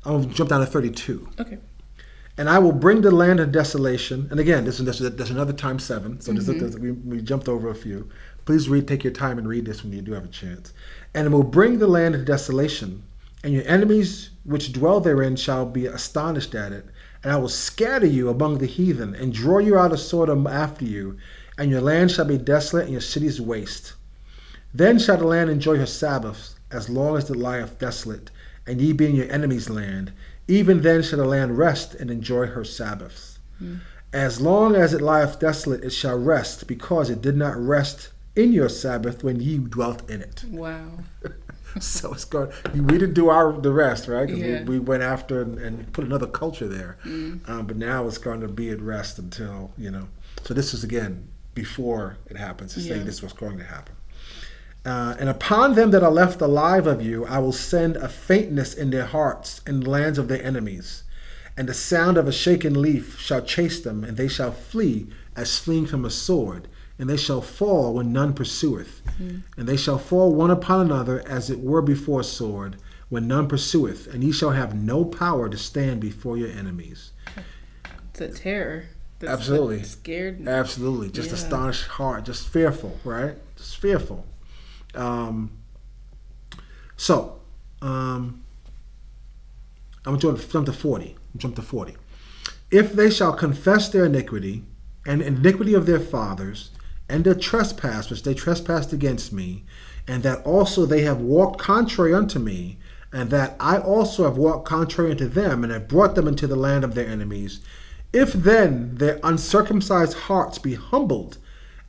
B: going to jump down to 32.
C: Okay.
B: And I will bring the land of desolation. And again, there's another times 7. So we jumped over a few. Please take your time and read this when you do have a chance. And it will bring the land of desolation, and your enemies which dwell therein shall be astonished at it. And I will scatter you among the heathen, and draw you out of Sodom after you, and your land shall be desolate, and your cities waste. Then shall the land enjoy her Sabbaths, as long as it lieth desolate, and ye be in your enemy's land. Even then shall the land rest and enjoy her Sabbaths. As long as it lieth desolate, it shall rest, because it did not rest in your Sabbath when ye dwelt in it.
C: Wow.
B: So it's going. We didn't do the rest, right? Because we went after and put another culture there. But now it's going to be at rest until, So this is, again, before it happens. It's saying this is what's going to happen. And upon them that are left alive of you, I will send a faintness in their hearts in the lands of their enemies. And the sound of a shaken leaf shall chase them, and they shall flee as fleeing from a sword. And they shall fall when none pursueth. And they shall fall one upon another as it were before a sword, when none pursueth. And ye shall have no power to stand before your enemies.
C: It's a terror. That's
B: absolutely.
C: Scared.
B: Absolutely. Just astonished heart. Just fearful, right? Just fearful. I'm going to jump to 40. If they shall confess their iniquity and iniquity of their fathers, and their trespass which they trespassed against me, and that also they have walked contrary unto me, and that I also have walked contrary unto them, and have brought them into the land of their enemies, if then their uncircumcised hearts be humbled,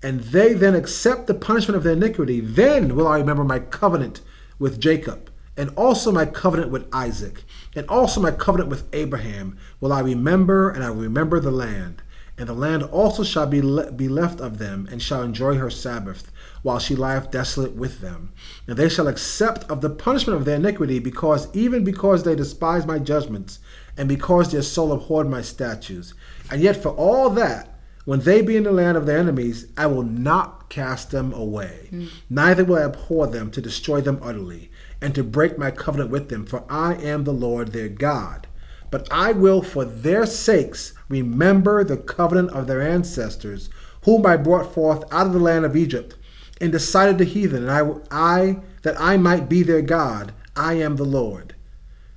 B: and they then accept the punishment of their iniquity, then will I remember my covenant with Jacob, and also my covenant with Isaac, and also my covenant with Abraham will I remember, and I will remember the land. And the land also shall be left of them, and shall enjoy her Sabbath, while she lieth desolate with them. And they shall accept of the punishment of their iniquity, because they despise my judgments, and because their soul abhorred my statutes. And yet for all that, when they be in the land of their enemies, I will not cast them away, neither will I abhor them to destroy them utterly, and to break my covenant with them, for I am the Lord their God. But I will for their sakes remember the covenant of their ancestors, whom I brought forth out of the land of Egypt, in the sight of the heathen, and I that I might be their God. I am the Lord.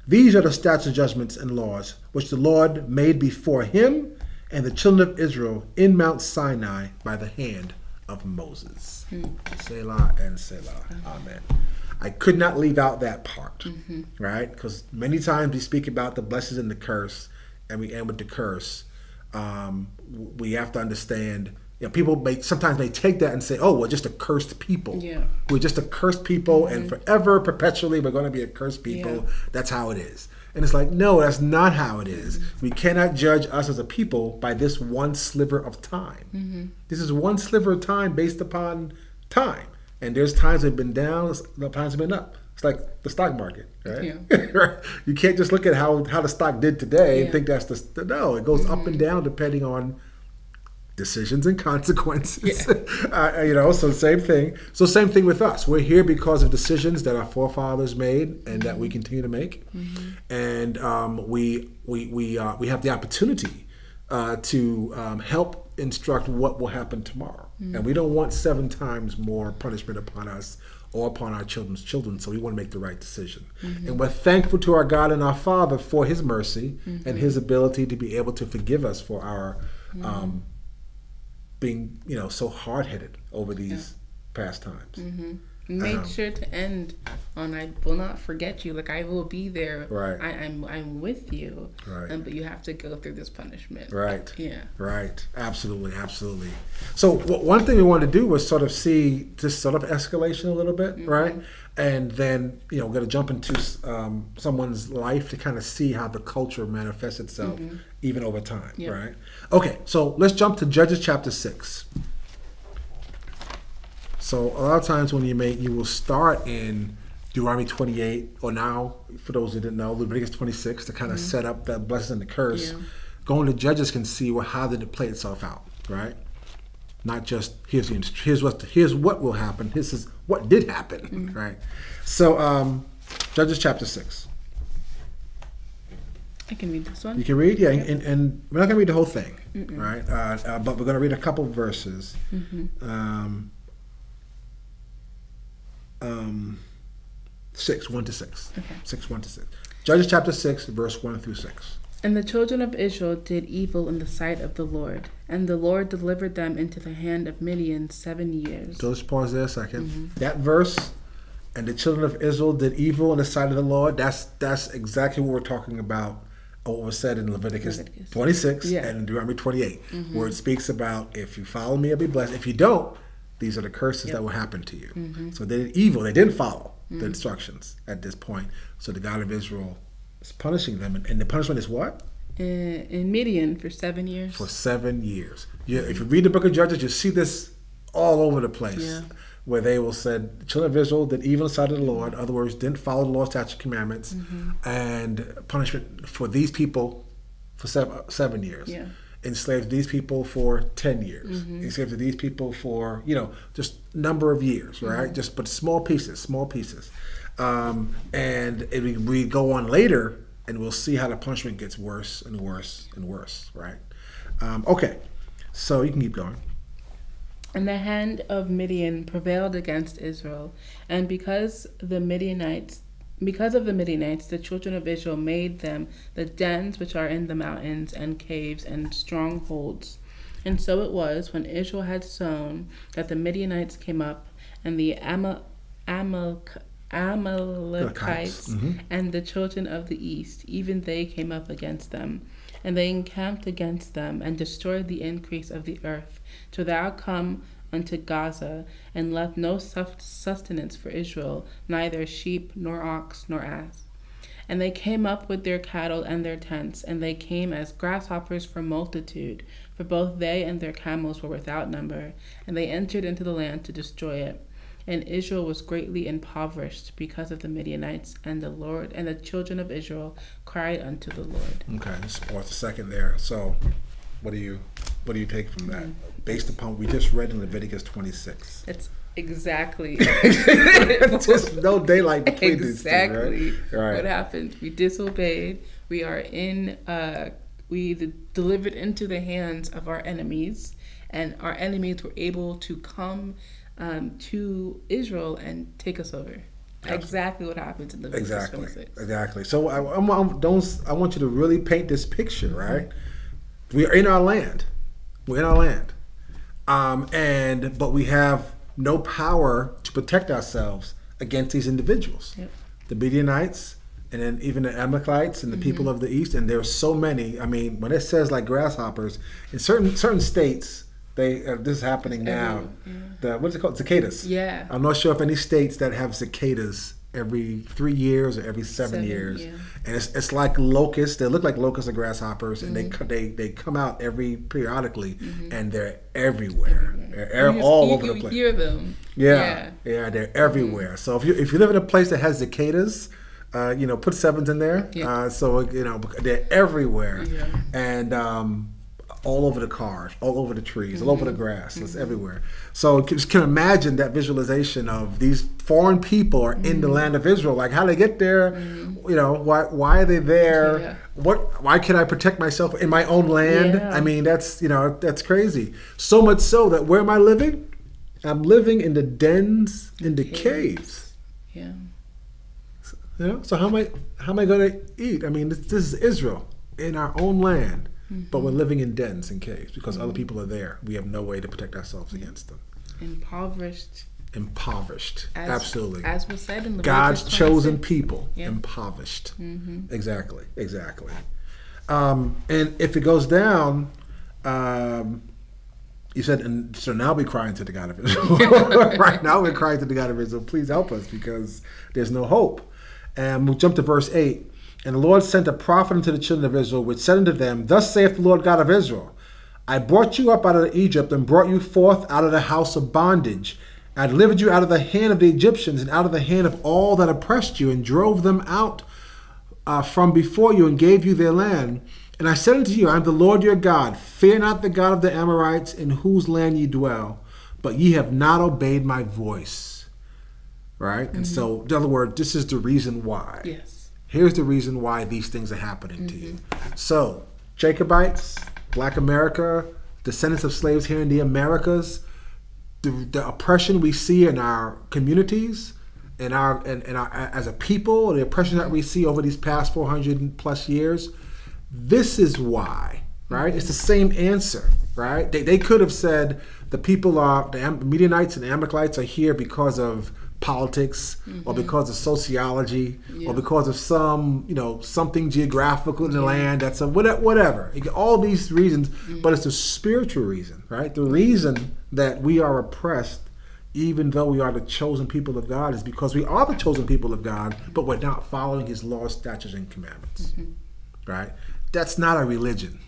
B: These are the statutes, judgments, and laws which the Lord made before him and the children of Israel in Mount Sinai by the hand of Moses. Selah and Selah. Amen. I could not leave out that part, right? Because many times we speak about the blessings and the curse, and we end with the curse. We have to understand, people sometimes may take that and say, oh, we're just a cursed people.
C: Yeah.
B: We're just a cursed people, and forever, perpetually, we're going to be a cursed people. Yeah. That's how it is. And it's like, no, that's not how it is. We cannot judge us as a people by this one sliver of time. This is one sliver of time based upon time. And there's times they've been down, times have been up. It's like the stock market, right? Yeah. You can't just look at how the stock did today and think that's no, it goes up and down depending on decisions and consequences. So same thing. So same thing with us. We're here because of decisions that our forefathers made and that we continue to make. And we have the opportunity to help instruct what will happen tomorrow. And we don't want 7 times more punishment upon us or upon our children's children, so we want to make the right decision. And we're thankful to our God and our Father for his mercy and his ability to be able to forgive us for our being, so hard-headed over these past times.
C: Make sure to end on "I will not forget you." Like, I will be there.
B: Right.
C: I'm with you.
B: Right.
C: But you have to go through this punishment.
B: Right.
C: Yeah.
B: Right. Absolutely. Absolutely. So one thing we wanted to do was sort of see this sort of escalation a little bit, right? And then we're going to jump into someone's life to kind of see how the culture manifests itself even over time, right? Okay. So let's jump to Judges chapter 6. So a lot of times when you will start in Deuteronomy 28, or now, for those who didn't know, Leviticus 26 to kind of set up the blessing and the curse. Going to Judges can see how did it play itself out, right? Not just here's what will happen. This is what did happen, right? So Judges chapter 6.
C: I can read this one.
B: You can read, and we're not going to read the whole thing, right? But we're going to read a couple verses. 6, 1 to 6. Okay. 6, 1 to 6. Judges chapter 6, verse 1 through 6.
C: And the children of Israel did evil in the sight of the Lord, and the Lord delivered them into the hand of Midian 7 years.
B: So let's pause there a second. That verse, and the children of Israel did evil in the sight of the Lord, that's exactly what we're talking about, what was said in Leviticus 26 and in Deuteronomy 28, where it speaks about, if you follow me, I'll be blessed. If you don't, these are the curses that will happen to you. So they did evil. They didn't follow the instructions at this point. So the God of Israel is punishing them. And the punishment is what?
C: In Midian for 7 years.
B: For 7 years. If you read the book of Judges, you see this all over the place. Where they will say, the children of Israel did evil in the sight of the Lord. In other words, didn't follow the law, statutes, commandments. And punishment for these people for 7 years. Enslaved these people for 10 years. Enslaved these people for, just number of years, right? But small pieces. And we go on later, and we'll see how the punishment gets worse and worse and worse, right? Okay, so you can keep going.
C: And the hand of Midian prevailed against Israel, and because of the Midianites, the children of Israel made them the dens which are in the mountains and caves and strongholds. And so it was, when Israel had sown, that the Midianites came up, and the Amalekites and the children of the east, even they came up against them. And they encamped against them, and destroyed the increase of the earth, till thou come unto Gaza, and left no sustenance for Israel, neither sheep, nor ox, nor ass. And they came up with their cattle and their tents, and they came as grasshoppers for multitude, for both they and their camels were without number, and they entered into the land to destroy it. And Israel was greatly impoverished because of the Midianites, and the Lord and the children of Israel cried unto the Lord.
B: Okay, let's pause a second there. So, what do you take from that, based upon what we just read in Leviticus 26?
C: It's exactly
B: just no daylight between these two, right?
C: What happened? We disobeyed. We are delivered into the hands of our enemies, and our enemies were able to come to Israel and take us over. exactly what happens in Leviticus 26.
B: Exactly. So I want you to really paint this picture, right? We are in our land. We're in our land. But we have no power to protect ourselves against these individuals. Yep. The Midianites, and then even the Amalekites and the people of the east, and there's so many. I mean, when it says like grasshoppers, in certain states, this is happening now. Yeah. What's it called? Cicadas.
C: Yeah. I'm
B: not sure if any states that have cicadas every 3 years or every 7 years. Yeah. And it's like locusts. They look like locusts or grasshoppers, and they come out periodically, and they're everywhere. They're all over the place.
C: You hear them.
B: Yeah, they're everywhere. So if you live in a place that has cicadas, put 7s in there. Yeah. So they're everywhere, and all over the cars, all over the trees, all over the grass. It's everywhere. So you can imagine that visualization of these foreign people are in the land of Israel. Like, how they get there? Why are they there? Yeah. Why can I protect myself in my own land? Yeah. I mean, that's crazy. So much so that where am I living? I'm living in the dens, in the caves.
C: Yeah.
B: So how am I going to eat? I mean, this is Israel in our own land. But we're living in dens and caves because other people are there. We have no way to protect ourselves against them.
C: Impoverished.
B: Absolutely.
C: As was said in the
B: God's chosen people. Yep. Impoverished. Exactly. And if it goes down, you said, and so now we're crying to the God of Israel. Right now we're crying to the God of Israel. Please help us because there's no hope. And we'll jump to verse 8. And the Lord sent a prophet unto the children of Israel, which said unto them, Thus saith the Lord God of Israel, I brought you up out of Egypt, and brought you forth out of the house of bondage. I delivered you out of the hand of the Egyptians, and out of the hand of all that oppressed you, and drove them out from before you, and gave you their land. And I said unto you, I am the Lord your God. Fear not the God of the Amorites, in whose land ye dwell, but ye have not obeyed my voice. Right? And so, in other words, this is the reason why.
C: Yes.
B: Here's the reason why these things are happening to you. So, Jacobites, Black America, descendants of slaves here in the Americas, the oppression we see in our communities, in our as a people, the oppression that we see over these past 400 plus years, this is why, right? It's the same answer, right? They could have said the Midianites and Amalekites are here because of politics or because of sociology or because of something geographical in the land, that's whatever. All these reasons, but it's a spiritual reason, right? The reason that we are oppressed, even though we are the chosen people of God, is because we are the chosen people of God, but we're not following his laws, statutes, and commandments, right? That's not a religion.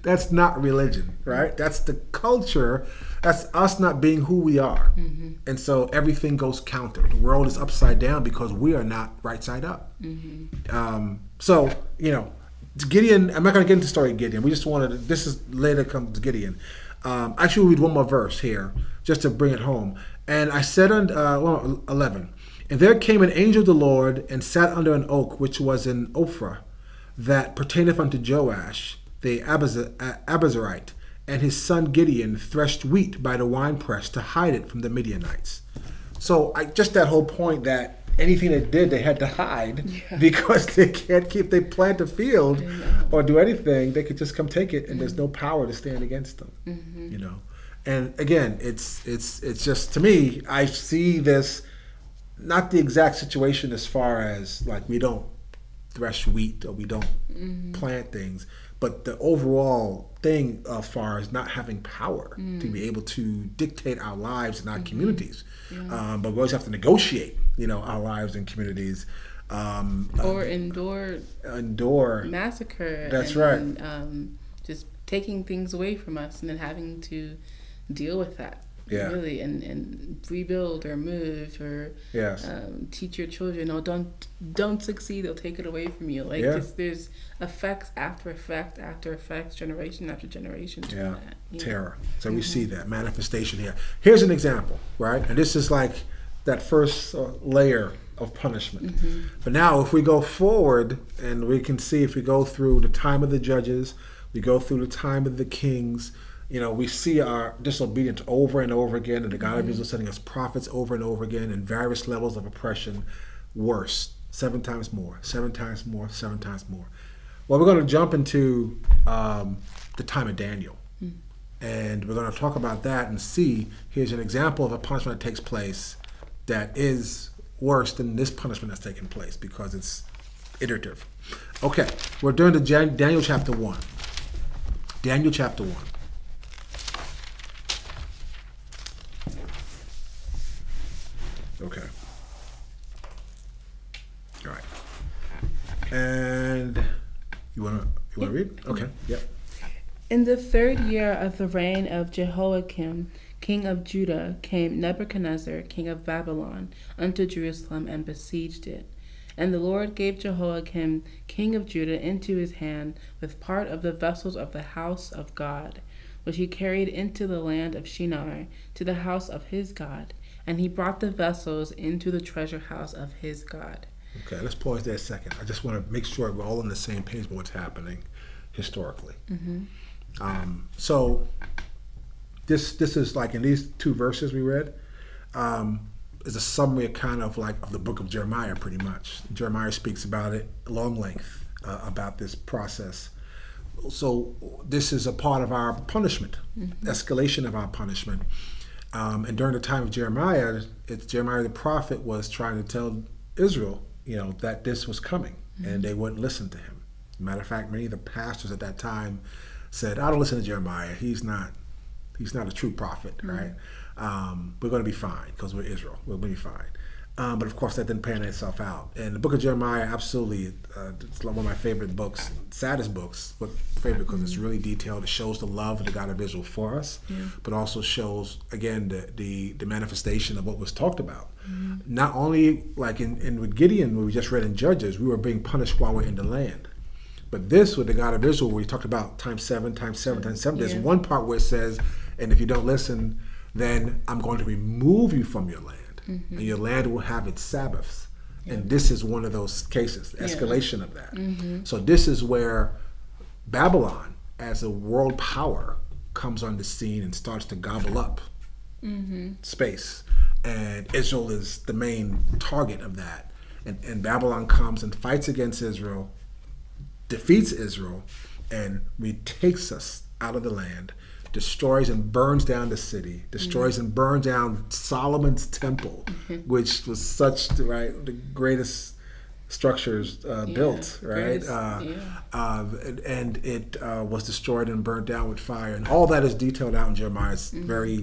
B: That's not religion, right? That's the culture. That's us not being who we are. And so everything goes counter. The world is upside down because we are not right side up. So, Gideon, I'm not going to get into the story of Gideon. We just this is later comes Gideon. Actually, we'll read one more verse here just to bring it home. And I said, 11, and there came an angel of the Lord and sat under an oak which was in Ophrah, that pertaineth unto Joash, the Abiezrite, and his son Gideon threshed wheat by the winepress to hide it from the Midianites. So just that whole point that anything they did, they had to hide because they can't they plant a field or do anything, they could just come take it, and there's no power to stand against them. And again, it's just, to me, I see this, not the exact situation as far as like we don't thresh wheat or we don't plant things, but the overall thing as far as not having power to be able to dictate our lives and our communities. But we always have to negotiate, our lives and communities.
C: Or endure massacre.
B: That's right.
C: Just taking things away from us and then having to deal with that. Really, and rebuild or move or teach your children. No, don't succeed. They'll take it away from you. Like there's effects after effect after effects, generation after generation. That,
B: terror. So we see that manifestation here. Here's an example, right? And this is like that first layer of punishment. But now, if we go forward, and we can see if we go through the time of the judges, we go through the time of the kings. We see our disobedience over and over again, and the God of Israel sending us prophets over and over again in various levels of oppression, worse, 7 times more, 7 times more, 7 times more. Well, we're going to jump into the time of Daniel, and we're going to talk about that and see, here's an example of a punishment that takes place that is worse than this punishment that's taken place because it's iterative. Okay, we're doing the Daniel chapter 1. Daniel chapter 1. Okay. All right. And you wanna read? Okay. Yep.
C: In the 3rd year of the reign of Jehoiakim, king of Judah, came Nebuchadnezzar, king of Babylon, unto Jerusalem and besieged it. And the Lord gave Jehoiakim, king of Judah, into his hand with part of the vessels of the house of God, which he carried into the land of Shinar, to the house of his God. And he brought the vessels into the treasure house of his God.
B: Okay, let's pause there a second. I just want to make sure we're all on the same page with what's happening historically. So this is like in these 2 verses we read, is a summary kind of like of the book of Jeremiah, pretty much. Jeremiah speaks about it long length, about this process. So this is a part of our punishment, escalation of our punishment. And during the time of Jeremiah, Jeremiah the prophet was trying to tell Israel, that this was coming, and they wouldn't listen to him. Matter of fact, many of the pastors at that time said, "I don't listen to Jeremiah. He's not a true prophet, right? We're going to be fine because we're Israel. We'll be fine." But of course, that didn't pan itself out. And the book of Jeremiah, absolutely, it's one of my favorite books, saddest books, but favorite because it's really detailed. It shows the love of the God of Israel for us, but also shows, again, the manifestation of what was talked about. Not only like in with Gideon, where we just read in Judges, we were being punished while we're in the land. But this, with the God of Israel, where he talked about times 7, times 7, times 7, there's one part where it says, and if you don't listen, then I'm going to remove you from your land. And your land will have its Sabbaths. And this is one of those cases, the escalation of that. So this is where Babylon, as a world power, comes on the scene and starts to gobble up space. And Israel is the main target of that. And Babylon comes and fights against Israel, defeats Israel, and retakes us out of the land, destroys and burns down the city, destroys and burns down Solomon's temple, which was such the greatest structures built, right? And it was destroyed and burnt down with fire, and all that is detailed out in Jeremiah. It's very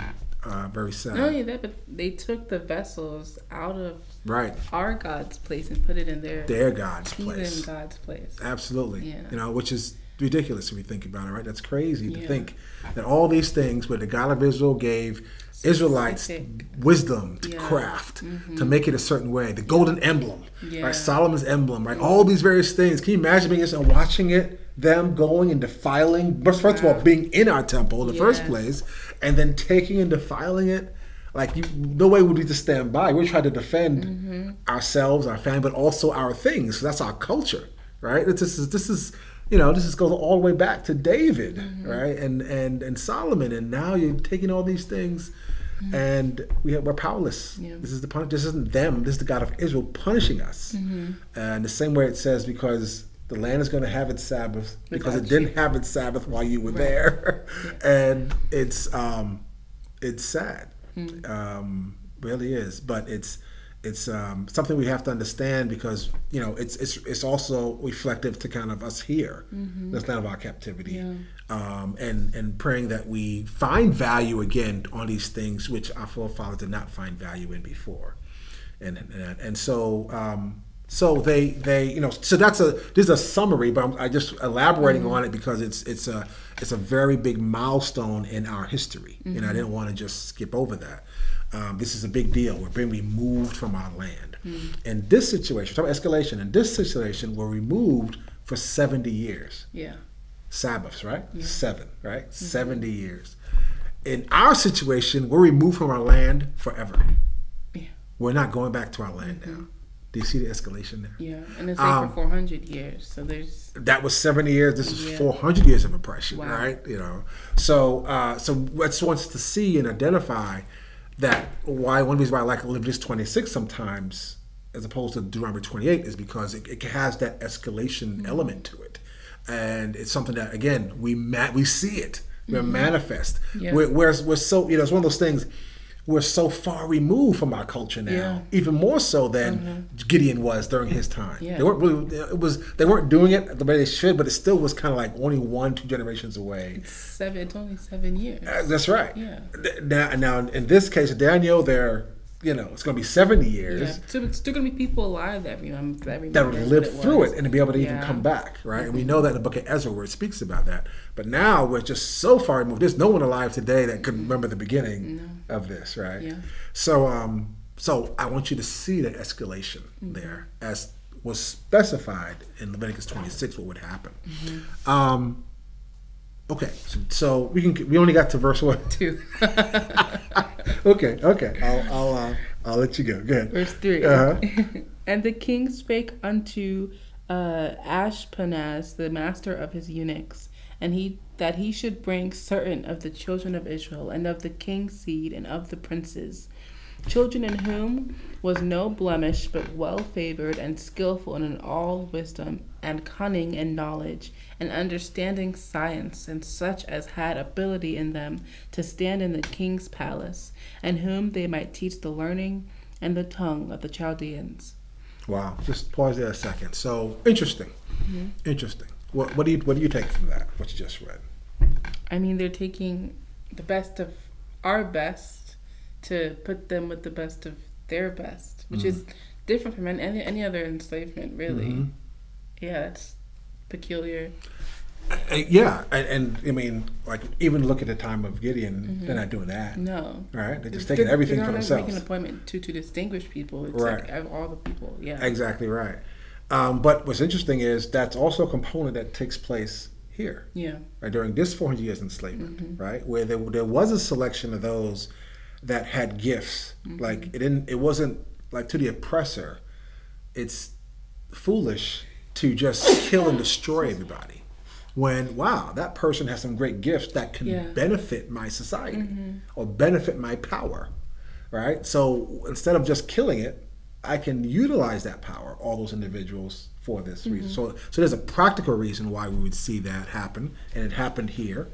B: sad.
C: Not only that, but they took the vessels out of
B: right
C: our God's place and put it in their
B: God's place.
C: Heathen God's place.
B: Absolutely, which is ridiculous if we think about it, right? That's crazy to think that all these things where the God of Israel gave Israelites wisdom to craft, to make it a certain way, the golden emblem, right? Solomon's emblem, right? All these various things. Can you imagine being this and watching it, them going and defiling, first of all, being in our temple in the first place, and then taking and defiling it? Like, no way would we just stand by. We're trying to defend ourselves, our family, but also our things. So that's our culture, right? This goes all the way back to David, right? And Solomon, and now you're taking all these things, and we're powerless. This isn't them. This is the God of Israel punishing us. And the same way it says, because the land is going to have its Sabbath, because it didn't have its Sabbath while you were there, and it's sad, really is. But it's something we have to understand, because it's also reflective to kind of us here, that's none of our captivity, and praying that we find value again on these things which our forefathers did not find value in before, and so they so this is a summary, but I just elaborating on it because it's a very big milestone in our history, and I didn't want to just skip over that. This is a big deal. We're being removed from our land. In this situation, talk about escalation. In this situation, we're removed for 70 years. Sabbaths, right? 7, right? 70 years. In our situation, we're removed from our land forever. We're not going back to our land now. Do you see the escalation there?
C: Yeah, and it's like for 400 years. So there's
B: that was 70 years. This is
C: Yeah.
B: 400 years of oppression,
C: Wow.
B: right? So so I just wants to see and identify that why one reason why I like Leviticus 26 sometimes as opposed to Deuteronomy 28 is because it has that escalation element to it, and it's something that again we see it, we manifest.
C: Yeah.
B: We're so it's one of those things. We're so far removed from our culture now,
C: Yeah.
B: even more so than Gideon was during his time.
C: Yeah.
B: They weren't really, they weren't doing it the way they should, but it still was kind of like only 1-2 generations away.
C: It's only 7 years.
B: That's right.
C: Yeah.
B: Now in this case, Daniel, it's going to be 70 years.
C: Yeah. So it's still gonna be people alive that remember
B: that would live through it and to be able to even
C: Yeah.
B: come back, right? And we know that in the book of Ezra where it speaks about that. But now we're just so far removed. There's no one alive today that could remember the beginning of this, right?
C: Yeah.
B: So so I want you to see the escalation there as was specified in Leviticus 26 what would happen. Okay, so we only got to verse 1.
C: 2.
B: Okay. I'll let you go. Go ahead.
C: Verse 3.
B: Uh-huh.
C: And the king spake unto Ashpenaz, the master of his eunuchs, and that he should bring certain of the children of Israel, and of the king's seed, and of the princes, children in whom was no blemish, but well favored and skillful in all wisdom, and cunning and knowledge, and understanding science, and such as had ability in them to stand in the king's palace, and whom they might teach the learning and the tongue of the Chaldeans.
B: Wow. Just pause there a second. So interesting. Interesting. What do you take from that? What you just read?
C: I mean, they're taking the best of our best to put them with the best of their best, which is different from any other enslavement, really. Yeah, that's peculiar.
B: Yeah, and I mean, like even look at the time of Gideon, they're not doing that.
C: No.
B: Right? They're just taking everything for
C: they're not
B: themselves.
C: making an appointment to distinguish people. It's
B: Right.
C: like all the people. Yeah.
B: Exactly right. But what's interesting is that's also a component that takes place here.
C: Yeah.
B: Right, during this 400 years enslavement, right, where there was a selection of those that had gifts. Like it wasn't like to the oppressor. It's foolish to just kill and destroy everybody. When that person has some great gifts that can benefit my society or benefit my power, right? So instead of just killing it, I can utilize that power, all those individuals, for this reason. So there's a practical reason why we would see that happen, and it happened here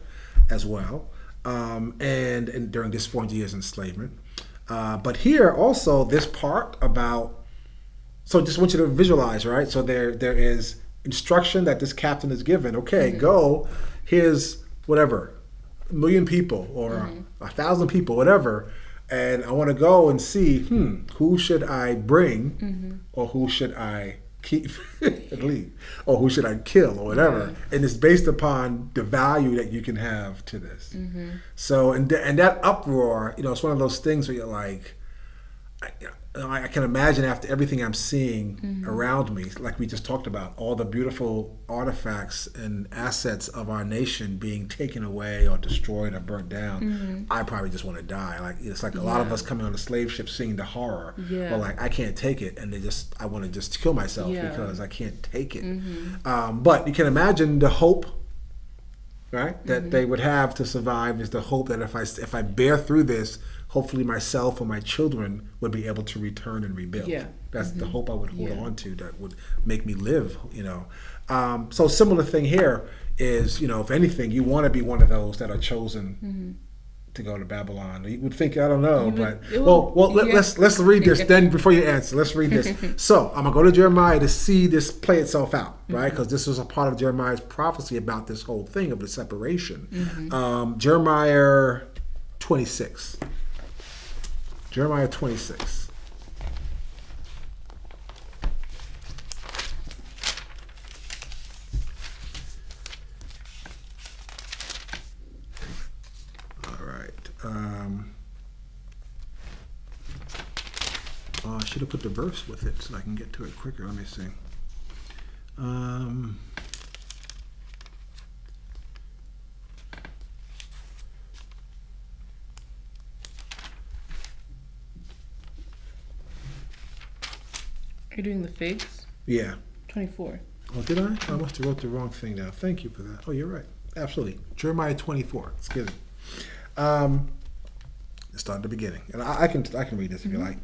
B: as well, and during this 400 years enslavement. But here also this part about, so just want you to visualize, right? So there is instruction that this captain is given. Okay, go. Here's whatever, 1 million people or 1,000 people, whatever. And I want to go and see, who should I bring or who should I keep and leave or who should I kill or whatever. And it's based upon the value that you can have to this. So, and that uproar, it's one of those things where you're like, I can imagine after everything I'm seeing around me, like we just talked about, all the beautiful artifacts and assets of our nation being taken away or destroyed or burnt down, I probably just want to die. Like it's like a lot of us coming on the slave ship seeing the horror, or like I can't take it, and I want to just kill myself because I can't take it. But you can imagine the hope, right, that they would have to survive is the hope that if I bear through this, hopefully myself or my children would be able to return and rebuild. That's the hope I would hold on to that would make me live, So similar thing here is, if anything, you want to be one of those that are chosen to go to Babylon. You would think, I don't know, let's read this then before you answer. Let's read this. So I'm going to go to Jeremiah to see this play itself out, right? Because this was a part of Jeremiah's prophecy about this whole thing of the separation. Jeremiah 26. Jeremiah 26. All right. I should have put the verse with it so I can get to it quicker. Let me see.
C: You're doing the figs?
B: Yeah.
C: 24.
B: Oh, did I? I must have wrote the wrong thing down. Thank you for that. Oh, you're right. Absolutely. Jeremiah 24. Excuse me. Let's start at the beginning. And I can read this if you like.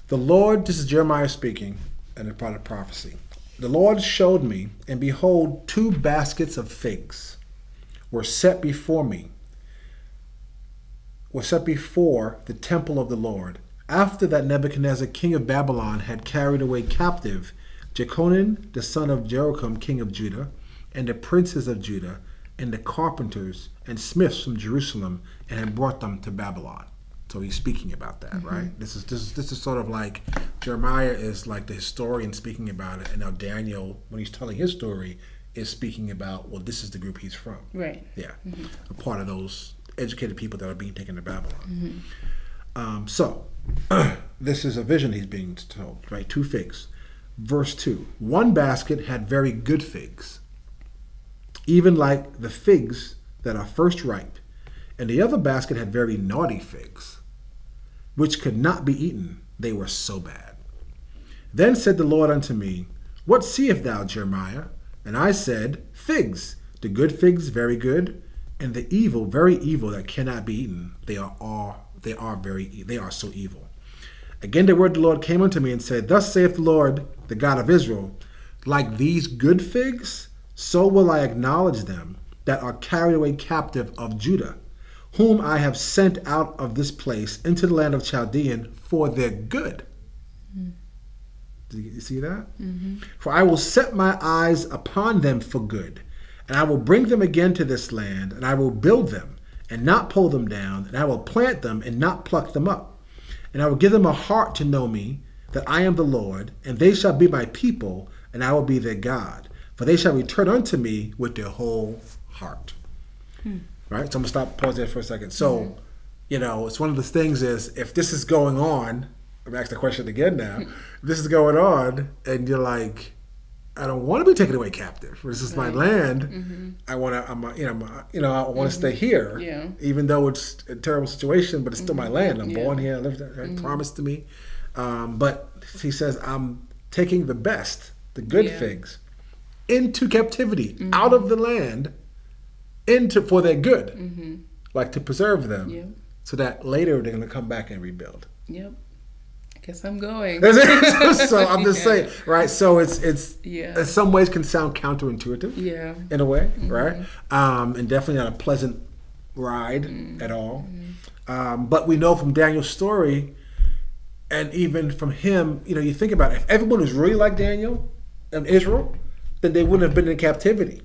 B: The Lord, this is Jeremiah speaking, and it's part of prophecy. The Lord showed me, and behold, 2 baskets of figs were set before the temple of the Lord, after that Nebuchadnezzar, king of Babylon, had carried away captive Jeconiah, the son of Jeroboam, king of Judah, and the princes of Judah, and the carpenters and smiths from Jerusalem, and had brought them to Babylon. So he's speaking about that, right? This is sort of like Jeremiah is like the historian speaking about it, and now Daniel, when he's telling his story, is speaking about, well, this is the group he's from.
C: Right.
B: Yeah. A part of those educated people that are being taken to Babylon. So this is a vision he's being told, right? 2 figs. Verse 2. 1 basket had very good figs, even like the figs that are first ripe, and the other basket had very naughty figs, which could not be eaten. They were so bad. Then said the Lord unto me, What seest thou, Jeremiah? And I said, Figs, the good figs very good, and the evil very evil that cannot be eaten. They are so evil. Again the word of the Lord came unto me and said, Thus saith the Lord, the God of Israel, like these good figs, so will I acknowledge them that are carried away captive of Judah, whom I have sent out of this place into the land of Chaldean for their good. Do you see that? For I will set my eyes upon them for good, and I will bring them again to this land, and I will build them and not pull them down, and I will plant them and not pluck them up. And I will give them a heart to know me, that I am the Lord, and they shall be my people, and I will be their God. For they shall return unto me with their whole heart. Right? So I'm going to pause there for a second. So, it's one of the things is, if this is going on, I'm going to ask the question again now. If this is going on, and you're like, I don't want to be taken away captive. This is my land. I want to, I want to stay here, even though it's a terrible situation. But it's still my land. I'm born here. I live there. Promised to me. But he says, I'm taking the best, the good figs, into captivity, out of the land, for their good, like to preserve them, so that later they're going to come back and rebuild.
C: Yep. Guess I'm going.
B: So I'm just saying, right? So it's in some ways can sound counterintuitive, in a way, right? And definitely not a pleasant ride at all. But we know from Daniel's story, and even from him, you think about it, if everyone was really like Daniel in Israel, then they wouldn't have been in captivity.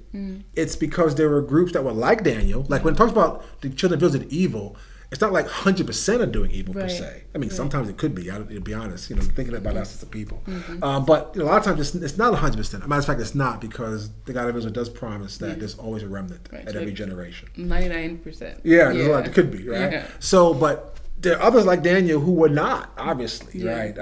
B: It's because there were groups that were like Daniel. Like when it talks about the children of Israel did evil, it's not like 100% are doing evil per se. I mean, sometimes it could be. To be honest, thinking about us as a people. But a lot of times it's not 100%. As a matter of fact, it's not, because the God of Israel does promise that there's always a remnant at every generation. 99%. Yeah, there's a lot. It could be, right? Yeah. So, but there are others like Daniel who were not, obviously, right?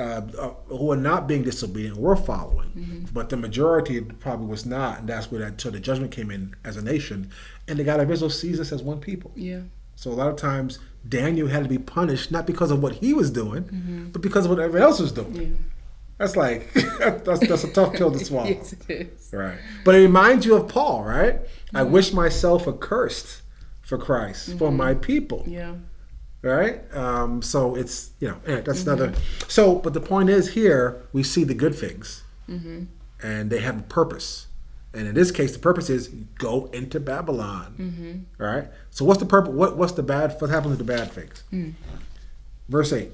B: Who were not being disobedient, were following. But the majority probably was not, and that's where the judgment came in as a nation. And the God of Israel sees us as one people. Yeah. So a lot of times Daniel had to be punished not because of what he was doing, but because of what everyone else was doing. Yeah. That's like that's a tough pill to swallow.
C: Yes, it is.
B: Right. But it reminds you of Paul, right? I wish myself accursed for Christ, for my people. Yeah. Right? So it's, that's another. So, but the point is here, we see the good figs, and they have a purpose. And in this case, the purpose is go into Babylon. Right? So what's the purpose? What happens to the bad figs? Verse 8.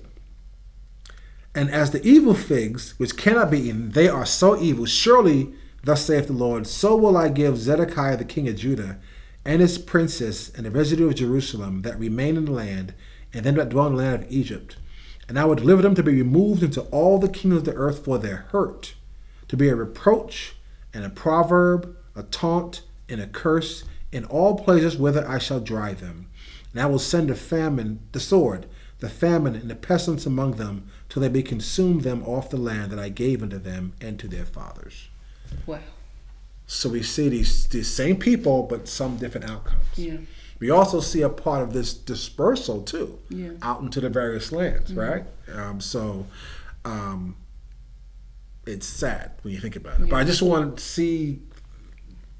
B: And as the evil figs, which cannot be eaten, they are so evil. Surely, thus saith the Lord, so will I give Zedekiah the king of Judah, and his princes, and the residue of Jerusalem that remain in the land, and them that dwell in the land of Egypt. And I will deliver them to be removed into all the kingdoms of the earth for their hurt, to be a reproach, and a proverb, a taunt, and a curse, in all places whither I shall drive them. And I will send the famine, the sword, the famine, and the pestilence among them, till they be consumed them off the land that I gave unto them and to their fathers.
C: Wow.
B: So we see these same people, but some different outcomes. Yeah. We also see a part of this dispersal, too, it's sad when you think about it. But I just want to see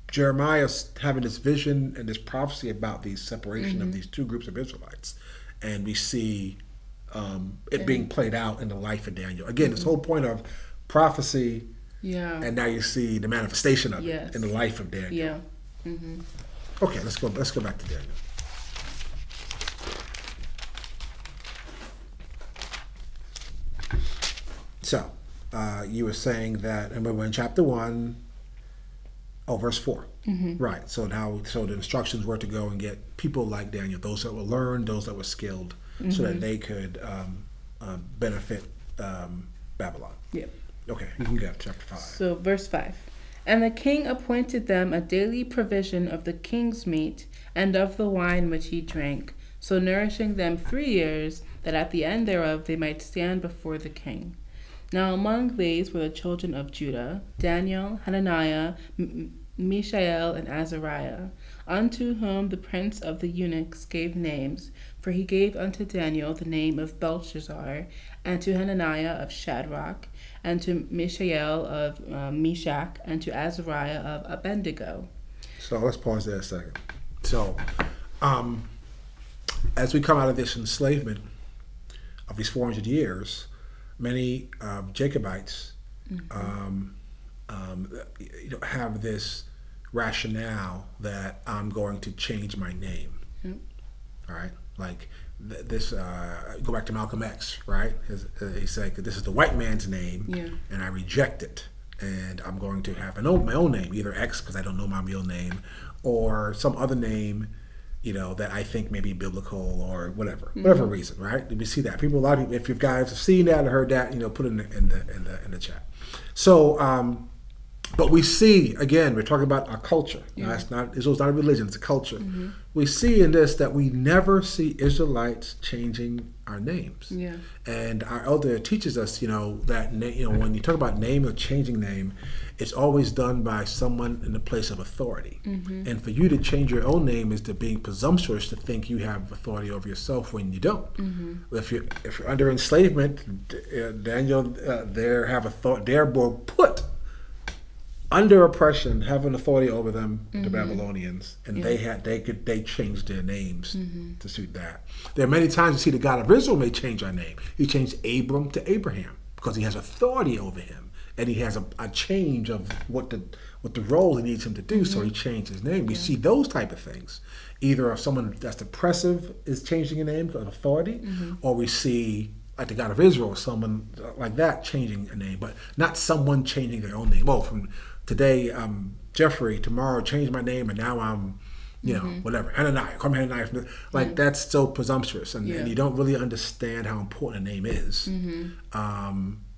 B: Jeremiah having this vision and this prophecy about the separation of these two groups of Israelites, and we see it being played out in the life of Daniel. Again, this whole point of prophecy, and now you see the manifestation of it in the life of Daniel.
C: Yeah.
B: Okay, let's go back to Daniel. So, you were saying that, and we're in chapter 1, verse 4. Right. So the instructions were to go and get people like Daniel, those that were learned, those that were skilled, so that they could benefit Babylon.
C: Yep.
B: Okay, you can get chapter 5.
C: So, verse 5. And the king appointed them a daily provision of the king's meat and of the wine which he drank, so nourishing them 3 years, that at the end thereof they might stand before the king. Now among these were the children of Judah, Daniel, Hananiah, Mishael, and Azariah, unto whom the prince of the eunuchs gave names, for he gave unto Daniel the name of Belshazzar, and to Hananiah of Shadrach, and to Mishael of Meshach, and to Azariah of Abednego.
B: So let's pause there a second. So, as we come out of this enslavement of these 400 years, many Jacobites have this rationale that I'm going to change my name. All right, like this. Go back to Malcolm X, right? He said, "This is the white man's name, and I reject it, and I'm going to have my own name, either X because I don't know my real name, or some other name." That I think may be biblical or whatever reason, right? We see that a lot of people, if you guys have seen that or heard that, put it in the chat. So, but we see again, we're talking about our culture. Now, Israel's not a religion; it's a culture. We see in this that we never see Israelites changing our names. And our elder teaches us, that when you talk about name or changing name, it's always done by someone in the place of authority. And for you to change your own name is to being presumptuous to think you have authority over yourself when you don't. If you're under enslavement, Daniel, they're put under oppression, having authority over them, the Babylonians, and they changed their names to suit that. There are many times you see the God of Israel may change our name. He changed Abram to Abraham because he has authority over him, and he has a change of what the role he needs him to do. So he changed his name. We see those type of things. Either if someone that's oppressive is changing a name because of authority, or we see like the God of Israel, someone like that changing a name, but not someone changing their own name. Well, from today, Jeffrey, tomorrow change my name, and now I'm, whatever, Hananiah, call me Hananiah. Like, that's so presumptuous, and you don't really understand how important a name is,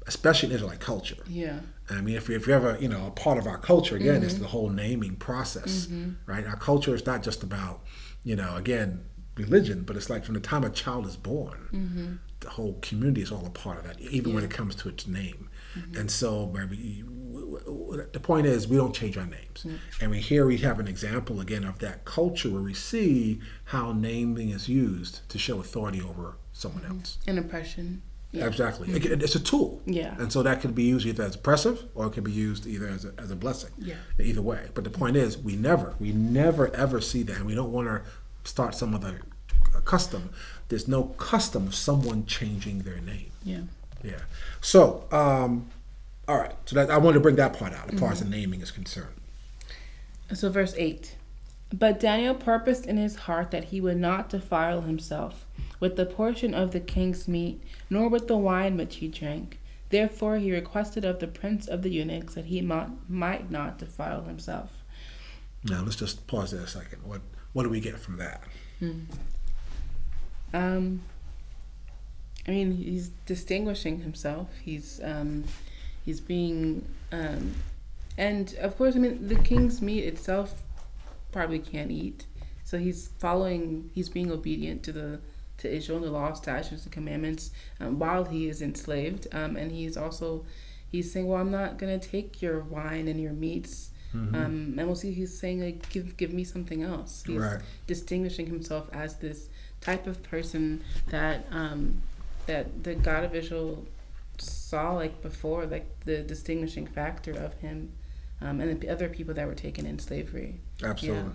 B: especially in Israelite culture. I mean, if you're ever, a part of our culture, again, it's the whole naming process, right? Our culture is not just about, again, religion, but it's like from the time a child is born, the whole community is all a part of that, even when it comes to its name. And so the point is, we don't change our names. And we have an example again of that culture where we see how naming is used to show authority over someone else.
C: An oppression.
B: Exactly. It's a tool. And so that could be used either as oppressive or it could be used either as a blessing. Either way. But the point is, we never ever see that, and we don't want to start some other custom. There's no custom of someone changing their name. So, all right. So I wanted to bring that part out as far as the naming is concerned.
C: So verse 8. But Daniel purposed in his heart that he would not defile himself with the portion of the king's meat, nor with the wine which he drank. Therefore he requested of the prince of the eunuchs that he might not defile himself.
B: Now let's just pause there a second. What do we get from that?
C: I mean, he's distinguishing himself. He's being, and of course, I mean, the king's meat itself probably can't eat. So he's being obedient to Israel, the law, statutes, and commandments, while he is enslaved. And he's saying, well, I'm not going to take your wine and your meats. And we'll see he's saying, like, give me something else. He's distinguishing himself as this type of person that that the God of Israel saw like before, like the distinguishing factor of him, and the other people that were taken in slavery.
B: Absolutely.
C: Yeah.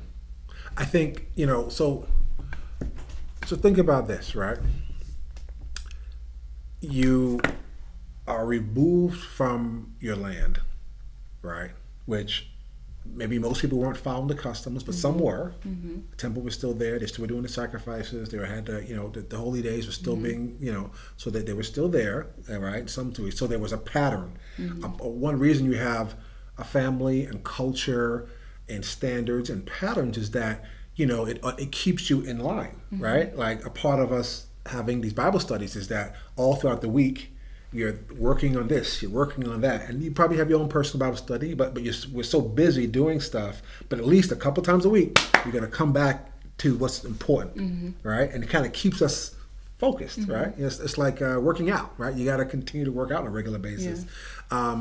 B: I think, so think about this, right? You are removed from your land, right? Which maybe most people weren't following the customs, but some were. The temple was still there. They still were doing the sacrifices. They had the holy days were still being, so that they were still there, right? So there was a pattern. One reason you have a family and culture and standards and patterns is that, it keeps you in line, right? Like a part of us having these Bible studies is that all throughout the week, you're working on this, you're working on that, and you probably have your own personal Bible study, but we're so busy doing stuff, but at least a couple times a week, you're going to come back to what's important, right? And it kind of keeps us focused, right? It's like working out, right? You got to continue to work out on a regular basis.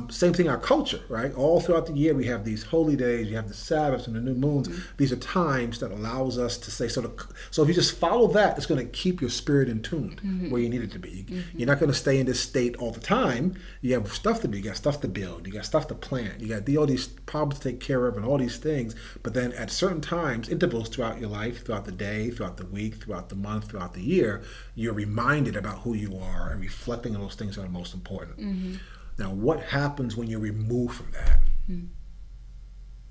B: Same thing, our culture, right? All throughout the year, we have these holy days, you have the Sabbaths and the new moons. These are times that allows us to say, so if you just follow that, it's going to keep your spirit in tune where you need it to be. You're not going to stay in this state all the time. You have stuff to do, you got stuff to build, you got stuff to plant, you got all these problems to take care of and all these things. But then at certain times, intervals throughout your life, throughout the day, throughout the week, throughout the month, throughout the year, you're reminded about who you are and reflecting on those things that are most important. Now, what happens when you're removed from that?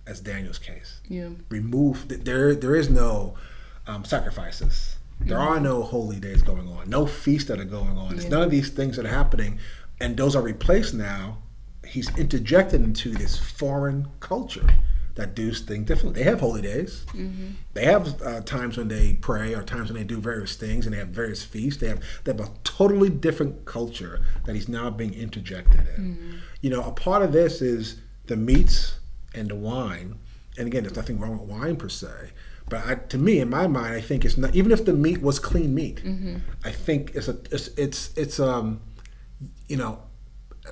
B: As Daniel's case, removed. There is no sacrifices. There are no holy days going on. No feasts that are going on. It's none of these things that are happening, and those are replaced now. He's interjected into this foreign culture that do things differently. They have holy days. They have times when they pray or times when they do various things, and they have various feasts. They have a totally different culture that he's now being interjected in. A part of this is the meats and the wine. And again, there's nothing wrong with wine per se. But to me, in my mind, I think it's not. Even if the meat was clean meat, I think it's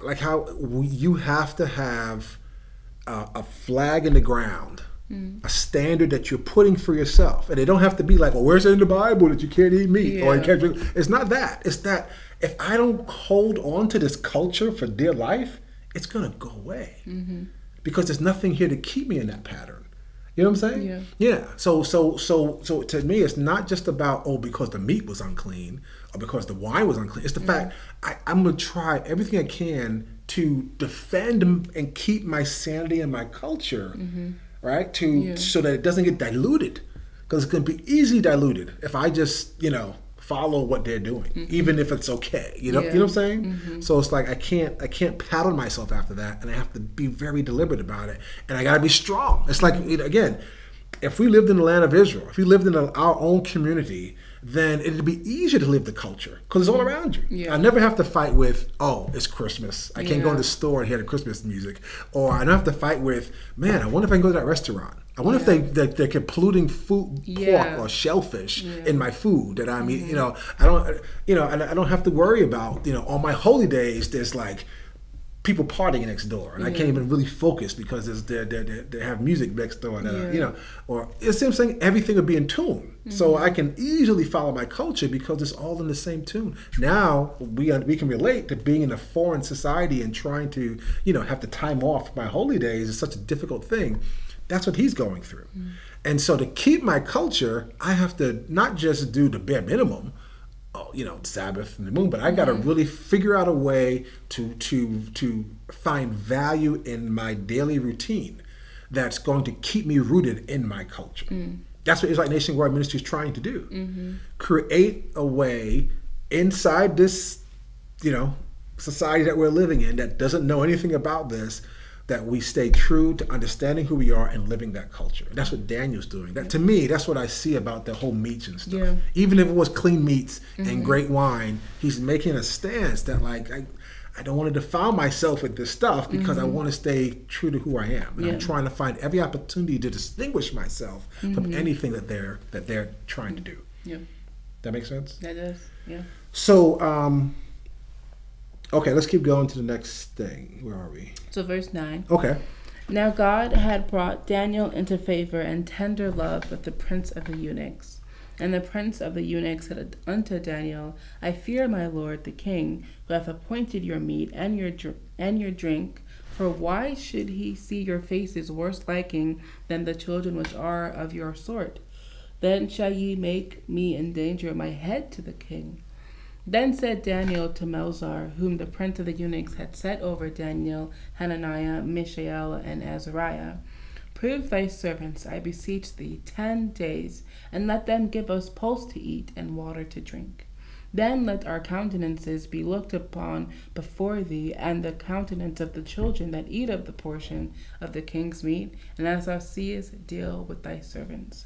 B: like how you have to have a flag in the ground, a standard that you're putting for yourself. And they don't have to be like, well, where's it in the Bible that you can't eat meat? Or you can't drink? It's not that. It's that if I don't hold on to this culture for dear life, it's going to go away. Because there's nothing here to keep me in that pattern. You know what I'm saying? Yeah. So to me, it's not just about, because the meat was unclean or because the wine was unclean. It's the fact I'm going to try everything I can to defend and keep my sanity and my culture, right? So that it doesn't get diluted, because it's going to be easily diluted if I just follow what they're doing, even if it's okay. You know what I'm saying? So it's like I can't paddle myself after that, and I have to be very deliberate about it, and I got to be strong. It's like again, if we lived in the land of Israel, if we lived in our own community, then it'd be easier to live the culture because it's all around you. I never have to fight with, it's Christmas. I can't go to the store and hear the Christmas music. Or I don't have to fight with, man, I wonder if I can go to that restaurant. I wonder if they're polluting food, pork or shellfish in my food that I'm eating. I don't have to worry about, on my holy days, there's like people partying next door, and I can't even really focus because they have music next door. Or it's the same thing. Everything would be in tune, so I can easily follow my culture because it's all in the same tune. Now we can relate to being in a foreign society and trying to have to time off my holy days is such a difficult thing. That's what he's going through, and so to keep my culture, I have to not just do the bare minimum. Sabbath and the moon, but I got to really figure out a way to find value in my daily routine that's going to keep me rooted in my culture. That's what Israelite Nation World Ministry is trying to do. Create a way inside this, society that we're living in that doesn't know anything about this, that we stay true to understanding who we are and living that culture. And that's what Daniel's doing. That to me, that's what I see about the whole meats and stuff. Even if it was clean meats and great wine, he's making a stance that like I don't want to defile myself with this stuff because I want to stay true to who I am. And I'm trying to find every opportunity to distinguish myself from anything that they're trying to do. That makes sense?
C: That does. Yeah.
B: So okay, let's keep going to the next thing. Where are we?
C: So verse 9.
B: Okay.
C: Now God had brought Daniel into favor and tender love with the prince of the eunuchs. And the prince of the eunuchs said unto Daniel, I fear my lord the king, who hath appointed your meat and your drink. For why should he see your faces worse liking than the children which are of your sort? Then shall ye make me endanger my head to the king. Then said Daniel to Melzar, whom the prince of the eunuchs had set over Daniel, Hananiah, Mishael, and Azariah, Prove thy servants, I beseech thee, 10 days, and let them give us pulse to eat and water to drink. Then let our countenances be looked upon before thee, and the countenance of the children that eat of the portion of the king's meat, and as thou seest, deal with thy servants.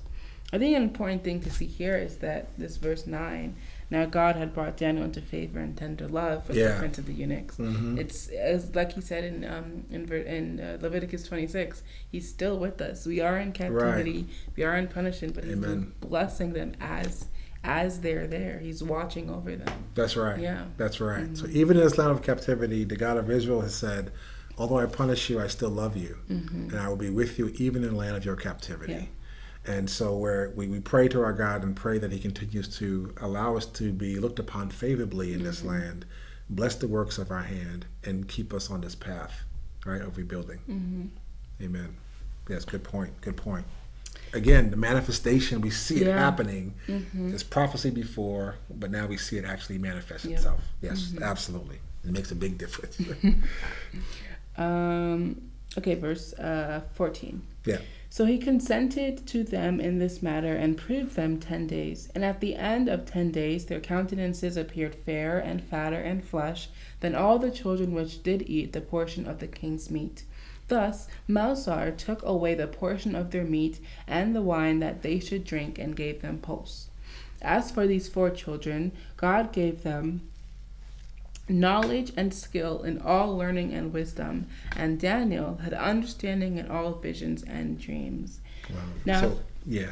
C: I think an important thing to see here is that this verse 9, now God had brought Daniel into favor and tender love with the prince of the eunuchs. Mm-hmm. It's as like he said in Leviticus 26, he's still with us. We are in captivity, we are in punishment, but he's blessing them as they're there. He's watching over them.
B: That's right.
C: Yeah.
B: That's right.
C: Mm-hmm.
B: So even in this land of captivity, the God of Israel has said, although I punish you, I still love you. Mm-hmm. And I will be with you even in the land of your captivity. Yeah. And so we pray to our God and pray that he continues to allow us to be looked upon favorably in this land, bless the works of our hand, and keep us on this path, right, of rebuilding. Mm-hmm. Amen. Yes, good point. Good point. Again, the manifestation, we see it happening. Mm-hmm. There's prophecy before, but now we see it actually manifest itself. Yes, absolutely. It makes a big difference.
C: Okay, verse 14.
B: Yeah.
C: So he consented to them in this matter and proved them 10 days. And at the end of 10 days their countenances appeared fairer and fatter in flesh than all the children which did eat the portion of the king's meat. Thus Melzar took away the portion of their meat and the wine that they should drink, and gave them pulse. As for these 4 children, God gave them knowledge and skill in all learning and wisdom, and Daniel had understanding in all visions and dreams.
B: Wow.
C: Now,
B: yeah.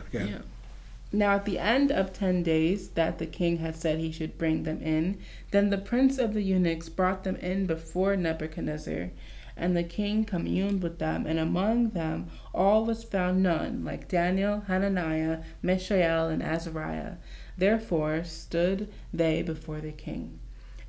C: Now at the end of 10 days that the king had said he should bring them in, then the prince of the eunuchs brought them in before Nebuchadnezzar, and the king communed with them, and among them all was found none like Daniel, Hananiah, Mishael, and Azariah. Therefore stood they before the king.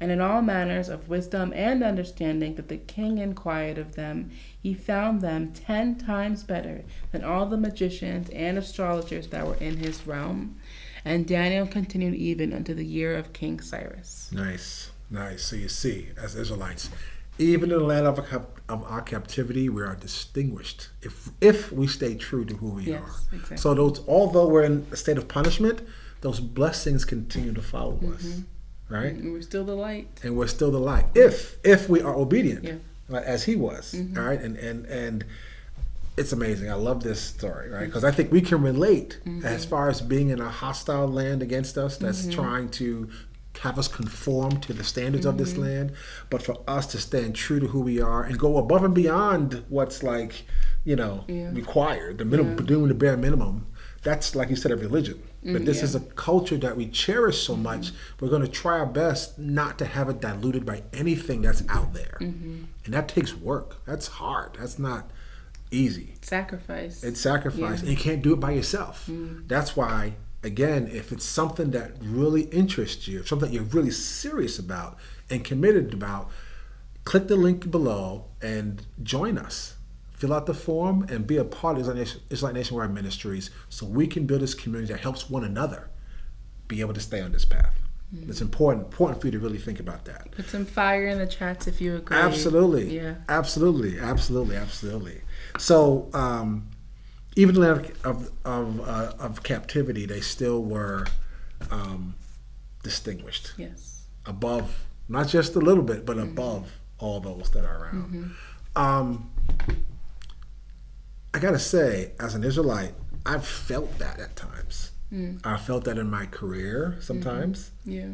C: And in all manners of wisdom and understanding that the king inquired of them, he found them 10 times better than all the magicians and astrologers that were in his realm. And Daniel continued even unto the year of King Cyrus.
B: Nice. So you see, as Israelites, even in the land of our captivity, we are distinguished if we stay true to who we are.
C: Exactly.
B: So although we're in a state of punishment, those blessings continue to follow us. Right?
C: And we're still the light.
B: And we're still the light. If we are obedient, right, as he was. All right? And it's amazing. I love this story, right? Because I think we can relate as far as being in a hostile land against us that's trying to have us conform to the standards of this land, but for us to stand true to who we are and go above and beyond what's required, the minimum, doing the bare minimum. That's, like you said, a religion. But this is a culture that we cherish so much. We're going to try our best not to have it diluted by anything that's out there. And that takes work. That's hard. That's not easy.
C: Sacrifice.
B: It's sacrifice. And you can't do it by yourself. That's why, again, if it's something that really interests you, something you're really serious about and committed about, click the link below and join us. Fill out the form and be a part of Israelite Nationwide Ministries so we can build this community that helps one another be able to stay on this path. It's important for you to really think about that.
C: Put some fire in the chats if you agree.
B: Absolutely.
C: Yeah.
B: Absolutely. So even in the land of captivity, they still were distinguished.
C: Yes.
B: Above, not just a little bit, but above all those that are around. I gotta say, as an Israelite, I've felt that at times. I felt that in my career sometimes.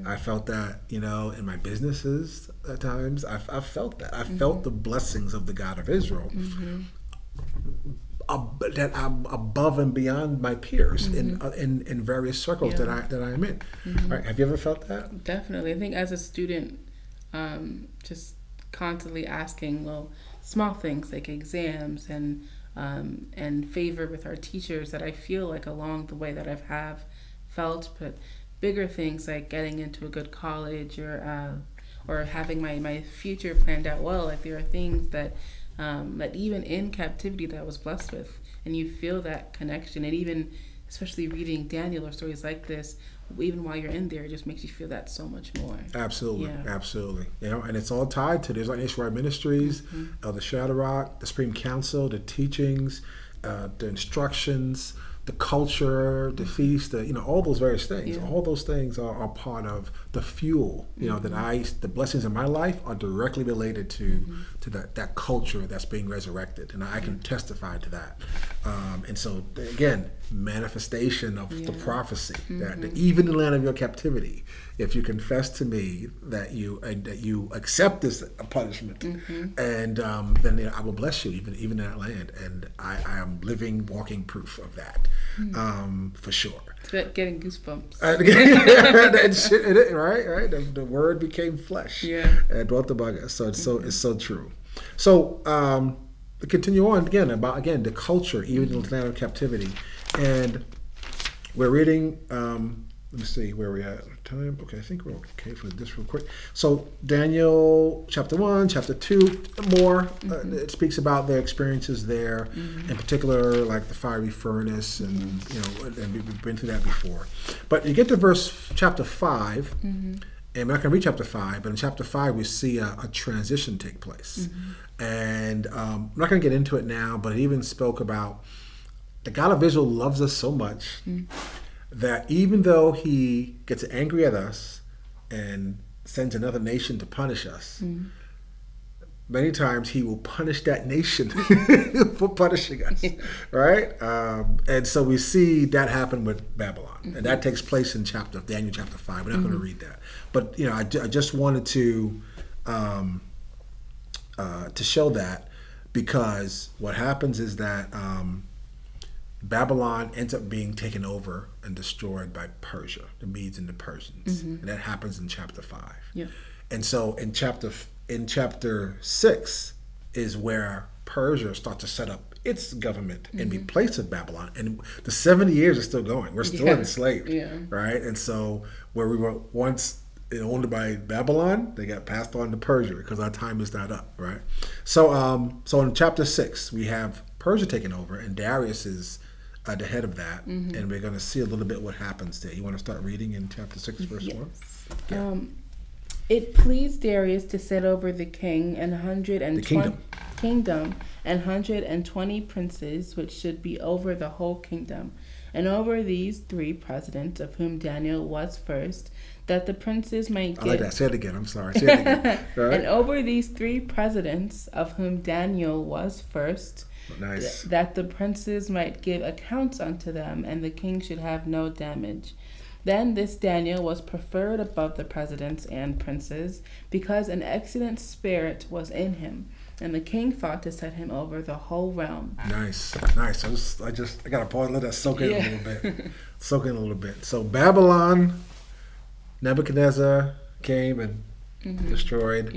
B: I felt that, in my businesses at times. I've felt that. I felt the blessings of the God of Israel. That I'm above and beyond my peers in various circles that I am in. Right? Have you ever felt that?
C: Definitely. I think as a student, just constantly asking, small things like exams and favor with our teachers, that I feel like along the way that I've felt, but bigger things like getting into a good college or having my future planned out well. Like there are things that even in captivity that I was blessed with, and you feel that connection. And even especially reading Daniel or stories like this, even while you're in there, it just makes you feel that so much more.
B: Absolutely,
C: Yeah.
B: absolutely. And it's all tied to the Israelite Ministries, the Shadrach, the Supreme Council, the teachings, the instructions, the culture, the feast, all those various things.
C: Yeah.
B: All those things are part of the fuel. The blessings in my life are directly related to that culture that's being resurrected, and I can testify to that. And so again, manifestation of the prophecy that even in the land of your captivity, if you confess to me that you accept this punishment, and then I will bless you even in that land, and I am living, walking proof of that, for sure.
C: It's getting goosebumps.
B: Right. The word became flesh.
C: Yeah.
B: And dwelt among us. So it's so true. So to continue on again about the culture, even in the land of captivity, and we're reading. Let me see where we at time. Okay, I think we're okay for this real quick. So Daniel chapter 1, chapter 2, more. It speaks about their experiences there, in particular, like the fiery furnace, and and we've been through that before. But you get to chapter 5, and we're not going to read chapter 5, but in chapter 5 we see a transition take place. And I'm not going to get into it now, but it even spoke about the God of Israel loves us so much that even though he gets angry at us and sends another nation to punish us, many times he will punish that nation for punishing us, right? And so we see that happen with Babylon, and that takes place in Daniel chapter 5. We're not going to read that, but I just wanted to show that, because what happens is that Babylon ends up being taken over and destroyed by Persia, the Medes and the Persians, and that happens in chapter 5.
C: Yeah.
B: And so in chapter 6 is where Persia starts to set up its government in the place of Babylon, and the 70 years is still going. We're still enslaved, right? And so where we were once owned by Babylon, they got passed on to Persia because our time is not up, right? So in chapter 6 we have Persia taking over, and Darius is at the head of that, and we're going to see a little bit what happens there. You want to start reading in chapter 6, verse 1?
C: Yeah. It pleased Darius to set over the king and kingdom and 120 princes, which should be over the whole kingdom, and over these 3 presidents, of whom Daniel was first, that the princes might give...
B: I like that. Say it again. I'm sorry. Say it again. Right?
C: And over these 3 presidents, of whom Daniel was first...
B: Nice.
C: That the princes might give accounts unto them, and the king should have no damage. Then this Daniel was preferred above the presidents and princes, because an excellent spirit was in him, and the king thought to set him over the whole realm.
B: Nice. I gotta pause and let that soak in a little bit. So Babylon, Nebuchadnezzar came and destroyed.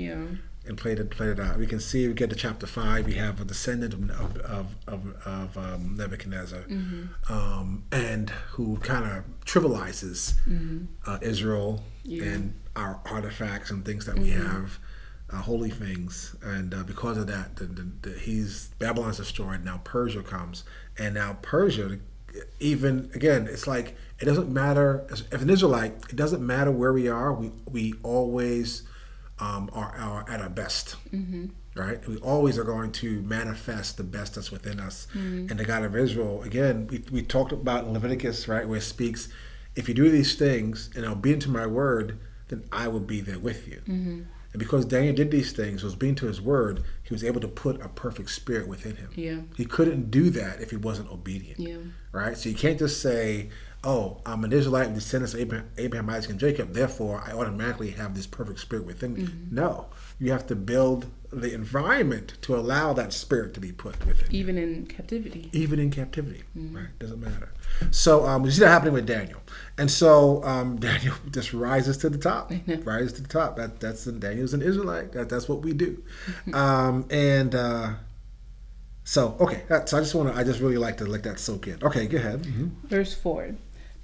B: And played it out. We can see, we get to chapter 5, we have a descendant of Nebuchadnezzar, and who kind of trivializes Israel and our artifacts and things that we have, holy things. And because of that, Babylon's destroyed. Now Persia comes, and now Persia, even again, it's like it doesn't matter. As an Israelite, it doesn't matter where we are. We always are at our best, right? We always are going to manifest the best that's within us. And the God of Israel, again, we talked about in Leviticus, right, where it speaks, if you do these things and are obedient to my word, then I will be there with you. And because Daniel did these things, was obedient to his word, he was able to put a perfect spirit within him. He couldn't do that if he wasn't obedient, right? So you can't just say, oh, I'm an Israelite, descendants of Abraham, Isaac, and Jacob, therefore I automatically have this perfect spirit within me. No, you have to build the environment to allow that spirit to be put within you.
C: Even in captivity,
B: right? Doesn't matter. So we see that happening with Daniel. And so Daniel just rises to the top, rises to the top. Daniel's an Israelite. That's what we do. So I just really like to let that soak in. Okay, go ahead.
C: Verse 4.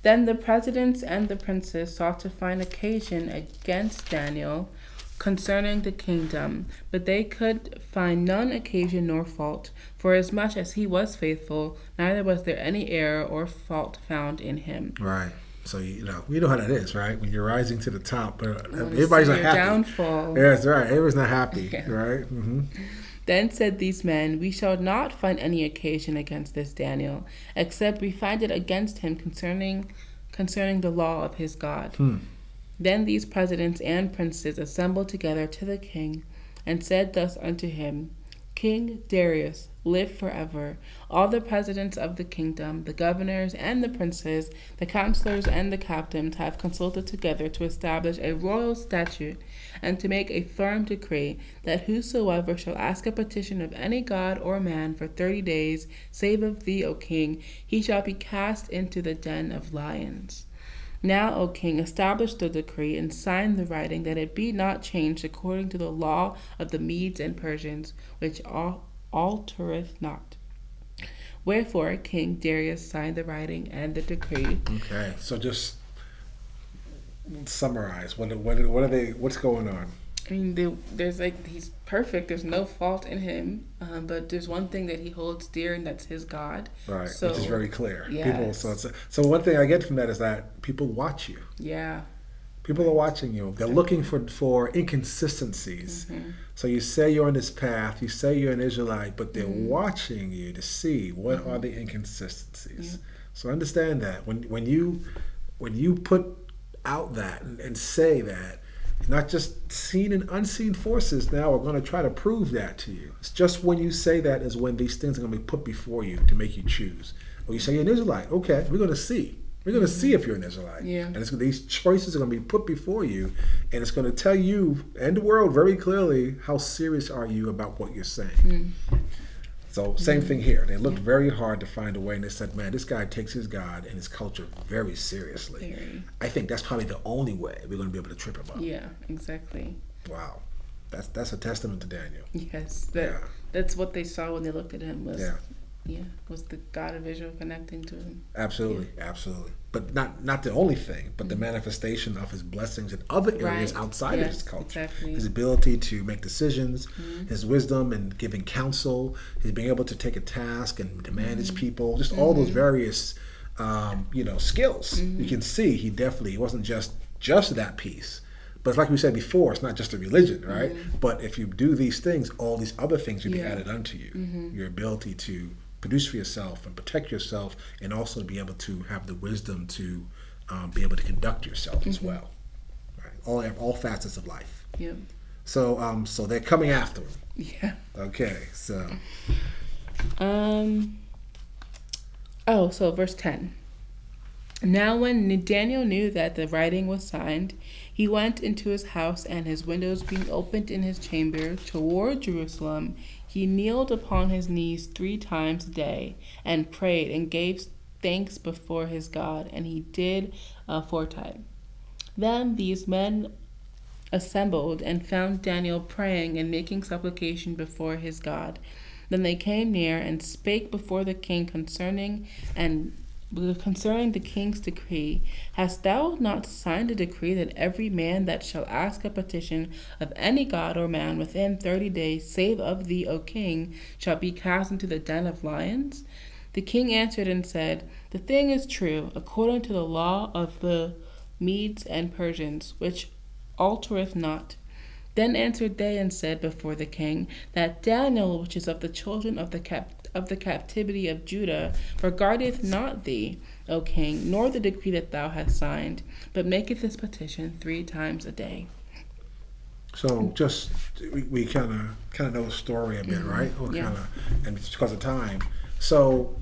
C: Then the presidents and the princes sought to find occasion against Daniel concerning the kingdom, but they could find none occasion nor fault, for as much as he was faithful, neither was there any error or fault found in him.
B: Right. So, we know how that is, right? When you're rising to the top, but
C: When
B: everybody's
C: you see
B: not
C: your
B: happy.
C: downfall.
B: Yeah, that's right. Everyone's not happy,
C: Yeah.
B: right? Mm-hmm.
C: Then said these men, We shall not find any occasion against this Daniel, except we find it against him concerning the law of his God. Then these presidents and princes assembled together to the king, and said thus unto him, King Darius, live forever. All the presidents of the kingdom, the governors and the princes, the counselors and the captains have consulted together to establish a royal statute and to make a firm decree that whosoever shall ask a petition of any god or man for 30 days, save of thee, O king, he shall be cast into the den of lions. Now, O king, establish the decree and sign the writing, that it be not changed according to the law of the Medes and Persians, which altereth not. Wherefore King Darius signed the writing and the decree.
B: Okay, so just summarize. What are they? What's going on?
C: I mean, there's he's perfect. There's no fault in him. But there's one thing that he holds dear, and that's his God.
B: Right,
C: so,
B: which is very clear.
C: Yes.
B: So one thing I get from that is that people watch you.
C: Yeah.
B: People are watching you. They're looking for inconsistencies.
C: Mm-hmm.
B: So you say you're on this path, you say you're an Israelite, but they're watching you to see what are the inconsistencies.
C: Yeah.
B: So understand that when you put out that and say that, not just seen and unseen forces now are going to try to prove that to you. It's just when you say that is when these things are going to be put before you to make you choose. Or you say you're an Israelite. Okay, we're going to see. We're going to see if you're an Israelite.
C: Yeah.
B: And these choices are going to be put before you, and it's going to tell you and the world very clearly how serious are you about what you're saying. So same thing here. They looked very hard to find a way, and they said, man, this guy takes his God and his culture very seriously.
C: Very.
B: I think that's probably the only way we're going to be able to trip him up.
C: Yeah, exactly.
B: Wow. That's a testament to Daniel.
C: Yes. That's what they saw when they looked at him was the God of Israel connecting to him.
B: Absolutely, absolutely. But not the only thing, but the manifestation of his blessings in other areas outside of his culture.
C: Exactly.
B: His ability to make decisions, his wisdom in giving counsel, his being able to take a task and to manage people, just all those various skills. You can see he wasn't just that piece. But like we said before, it's not just a religion, right? But if you do these things, all these other things will be added unto you. Your ability to produce for yourself and protect yourself, and also to be able to have the wisdom to be able to conduct yourself as well. Right? All facets of life.
C: Yep.
B: So they're coming after him.
C: Yeah.
B: Okay, so.
C: So verse 10. Now when Daniel knew that the writing was signed, he went into his house, and his windows being opened in his chamber toward Jerusalem, he kneeled upon his knees 3 times a day, and prayed, and gave thanks before his God, and he did aforetime. Then these men assembled, and found Daniel praying and making supplication before his God. Then they came near, and spake before the king concerning the king's decree. Hast thou not signed a decree that every man that shall ask a petition of any god or man within 30 days, save of thee, O king, shall be cast into the den of lions? The king answered and said, The thing is true, according to the law of the Medes and Persians, which altereth not. Then answered they and said before the king, that Daniel, which is of the children of the captivity of Judah, regardeth not thee, O king, nor the decree that thou hast signed, but maketh this petition 3 times a day.
B: So just we kind of know the story a bit, right? Or and it's because of time. So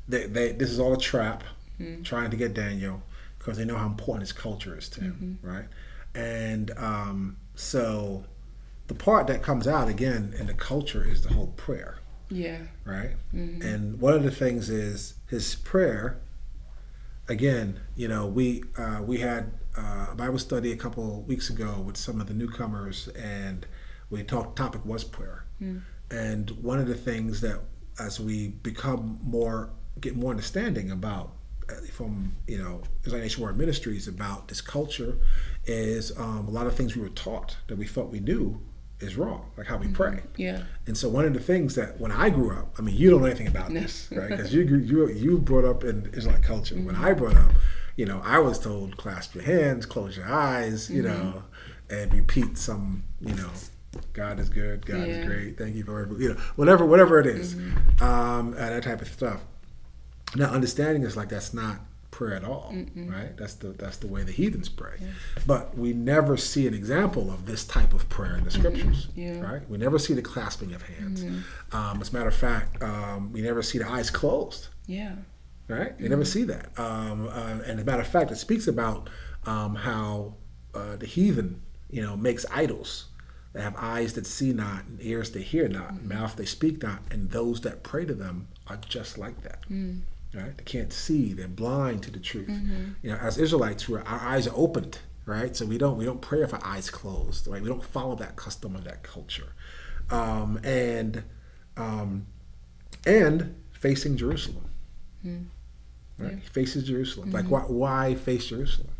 B: this is all a trap, trying to get Daniel, because they know how important his culture is to him, right? And so the part that comes out again in the culture is the whole prayer.
C: Yeah.
B: Right? And one of the things is his prayer. Again, we had a Bible study a couple weeks ago with some of the newcomers, and topic was prayer. And one of the things that as we get more understanding about from Israelite Nation World Ministries about this culture is a lot of things we were taught that we thought we knew is wrong, like how we pray.
C: Yeah.
B: And so one of the things that when I grew up, I mean, you don't know anything about this, right? Because you brought up in Israelite culture. When I brought up, I was told clasp your hands, close your eyes, and repeat some, God is good, God is great, thank you for whatever it is, and that type of stuff. Now, understanding is like that's not prayer at all, right? That's the way the heathens pray. Yeah. But we never see an example of this type of prayer in the scriptures, right? We never see the clasping of hands. As a matter of fact, we never see the eyes closed. Yeah. Right? You never see that. And as a matter of fact, it speaks about how the heathen, makes idols that have eyes that see not, and ears that hear not, and mouth they speak not, and those that pray to them are just like that. Right? They can't see; they're blind to the truth. As Israelites, our eyes are opened, right? So we don't pray with our eyes closed, right? We don't follow that custom or that culture, and facing Jerusalem. Right? He faces Jerusalem. Like why face Jerusalem?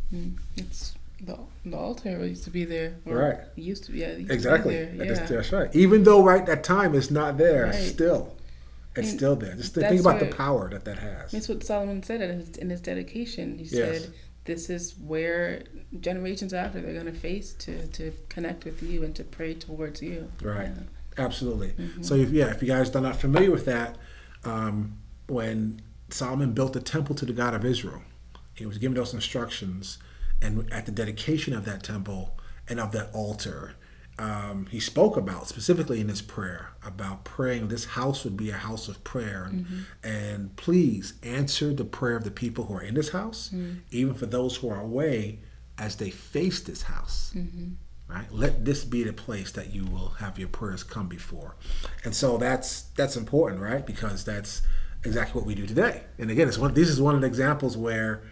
B: It's
C: the altar used to be there.
B: Right.
C: It used to be.
B: Exactly.
C: To be there. Yeah.
B: That's right. Even though right that time it's not there, still. It's still there. Just think about the power that has.
C: That's what Solomon said in his dedication. He said, this is where generations after they're going to face to connect with you and to pray towards you.
B: Right. Yeah. Absolutely. So, if you guys are not familiar with that, when Solomon built the temple to the God of Israel, he was given those instructions. And at the dedication of that temple and of that altar, he spoke about, specifically in his prayer, about praying this house would be a house of prayer. And please answer the prayer of the people who are in this house, even for those who are away, as they face this house. Right? Let this be the place that you will have your prayers come before. And so that's important, right? Because that's exactly what we do today. And again, this is one of the examples where,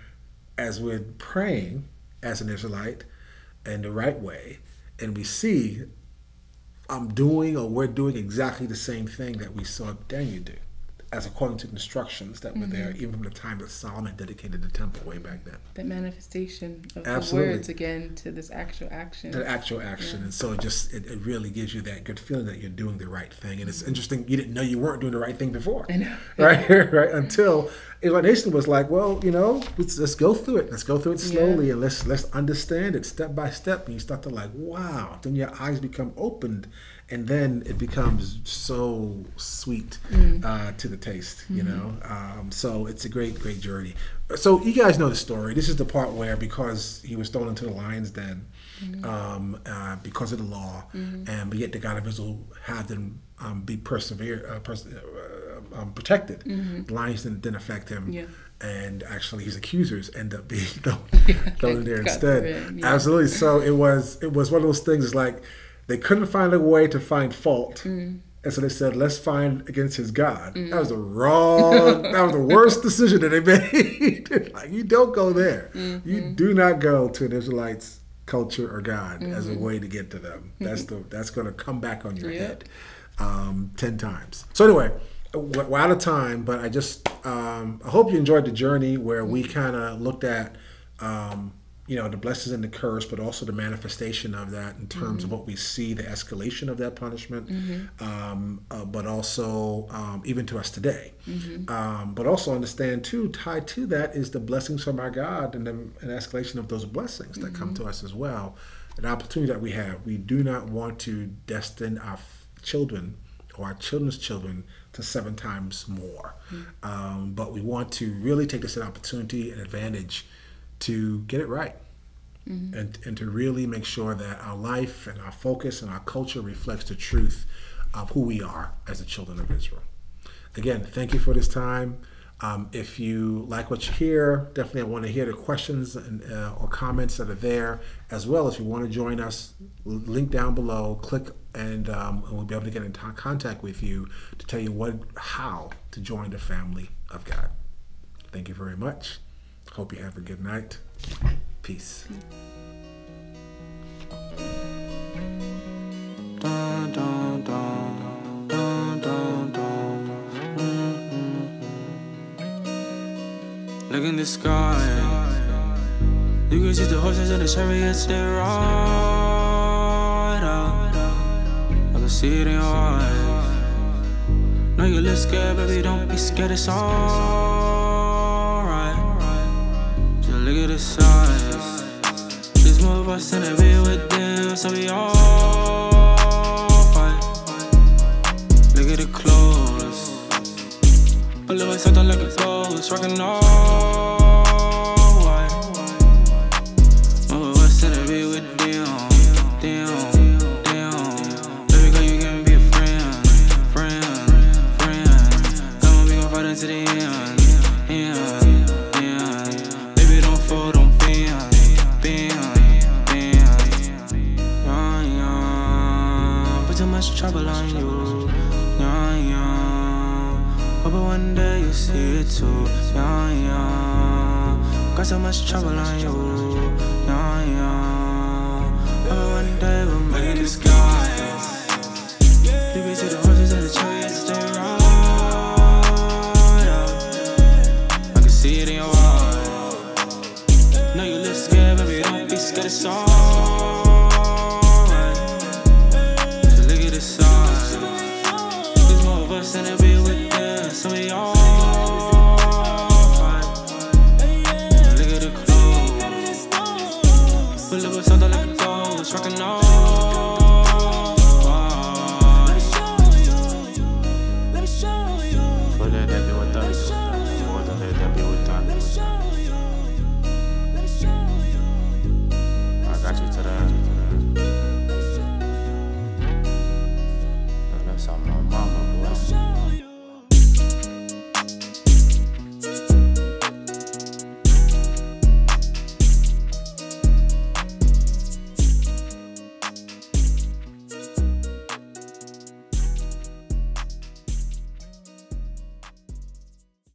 B: as we're praying as an Israelite in the right way, and we see we're doing exactly the same thing that we saw Daniel do, as according to the instructions that were there, even from the time that Solomon dedicated the temple way back then.
C: That manifestation of the words again to this actual action. That actual action.
B: And so it really gives you that good feeling that you're doing the right thing. And it's interesting, you didn't know you weren't doing the right thing before. I know. Right? Right? Until Israelite Nation was like, well, let's go through it. Let's go through it slowly and let's understand it step by step. And you start to like, wow. Then your eyes become opened. And then it becomes so sweet to the taste, So it's a great, great journey. So you guys know the story. This is the part where, because he was thrown into the lion's den because of the law, but yet the God of Israel had them be protected. The lions didn't affect him. Yeah. And actually, his accusers end up being thrown in there instead. Absolutely. So it was one of those things. It's like, they couldn't find a way to find fault. And so they said, let's find against his God. That was that was the worst decision that they made. Like, you don't go there. You do not go to an Israelite's culture or God as a way to get to them. That's going to come back on your head 10 times. So anyway, we're out of time, but I hope you enjoyed the journey where we kind of looked at the blessings and the curse, but also the manifestation of that in terms of what we see, the escalation of that punishment, but also even to us today. But also understand, too, tied to that is the blessings from our God and the escalation of those blessings that come to us as well. An opportunity that we have. We do not want to destine our children or our children's children to 7 times more. But we want to really take this as an opportunity and advantage to get it right and to really make sure that our life and our focus and our culture reflects the truth of who we are as the children of Israel. Again, thank you for this time. If you like what you hear, definitely I want to hear the questions or comments that are there, as well as if you want to join us, link down below, click and we'll be able to get in contact with you to tell you how to join the family of God. Thank you very much. Hope you have a good night. Peace.
A: Dun, dun, dun, dun, dun, dun. look in the sky. You can see the horses and the chariots, they ride out. I can see it in your eyes. Know you look scared, baby, don't be scared, it's alright. Just look at the size. There's more of us than to be with them, so we all fight. Look at the clothes. Pull up something like a ghost, rockin' all white. More of us than to be with them, damn. Baby girl, you can be a friend. Come on, we gon' fight until the end. Baby, don't fall, don't bend. Young, put too much trouble on you. Young, hope one day you see it too. Young, got so much trouble on you. Young, hope one day we'll make the skies. You can see the horses and the chariots, they ride out. I can see it in your eyes. Know you look scared, baby, don't be scared, it's alright. Just look at the size. There's more of us than to be with them, so we all fight. Look at the clothes. Pull up with something like a ghost, rockin' all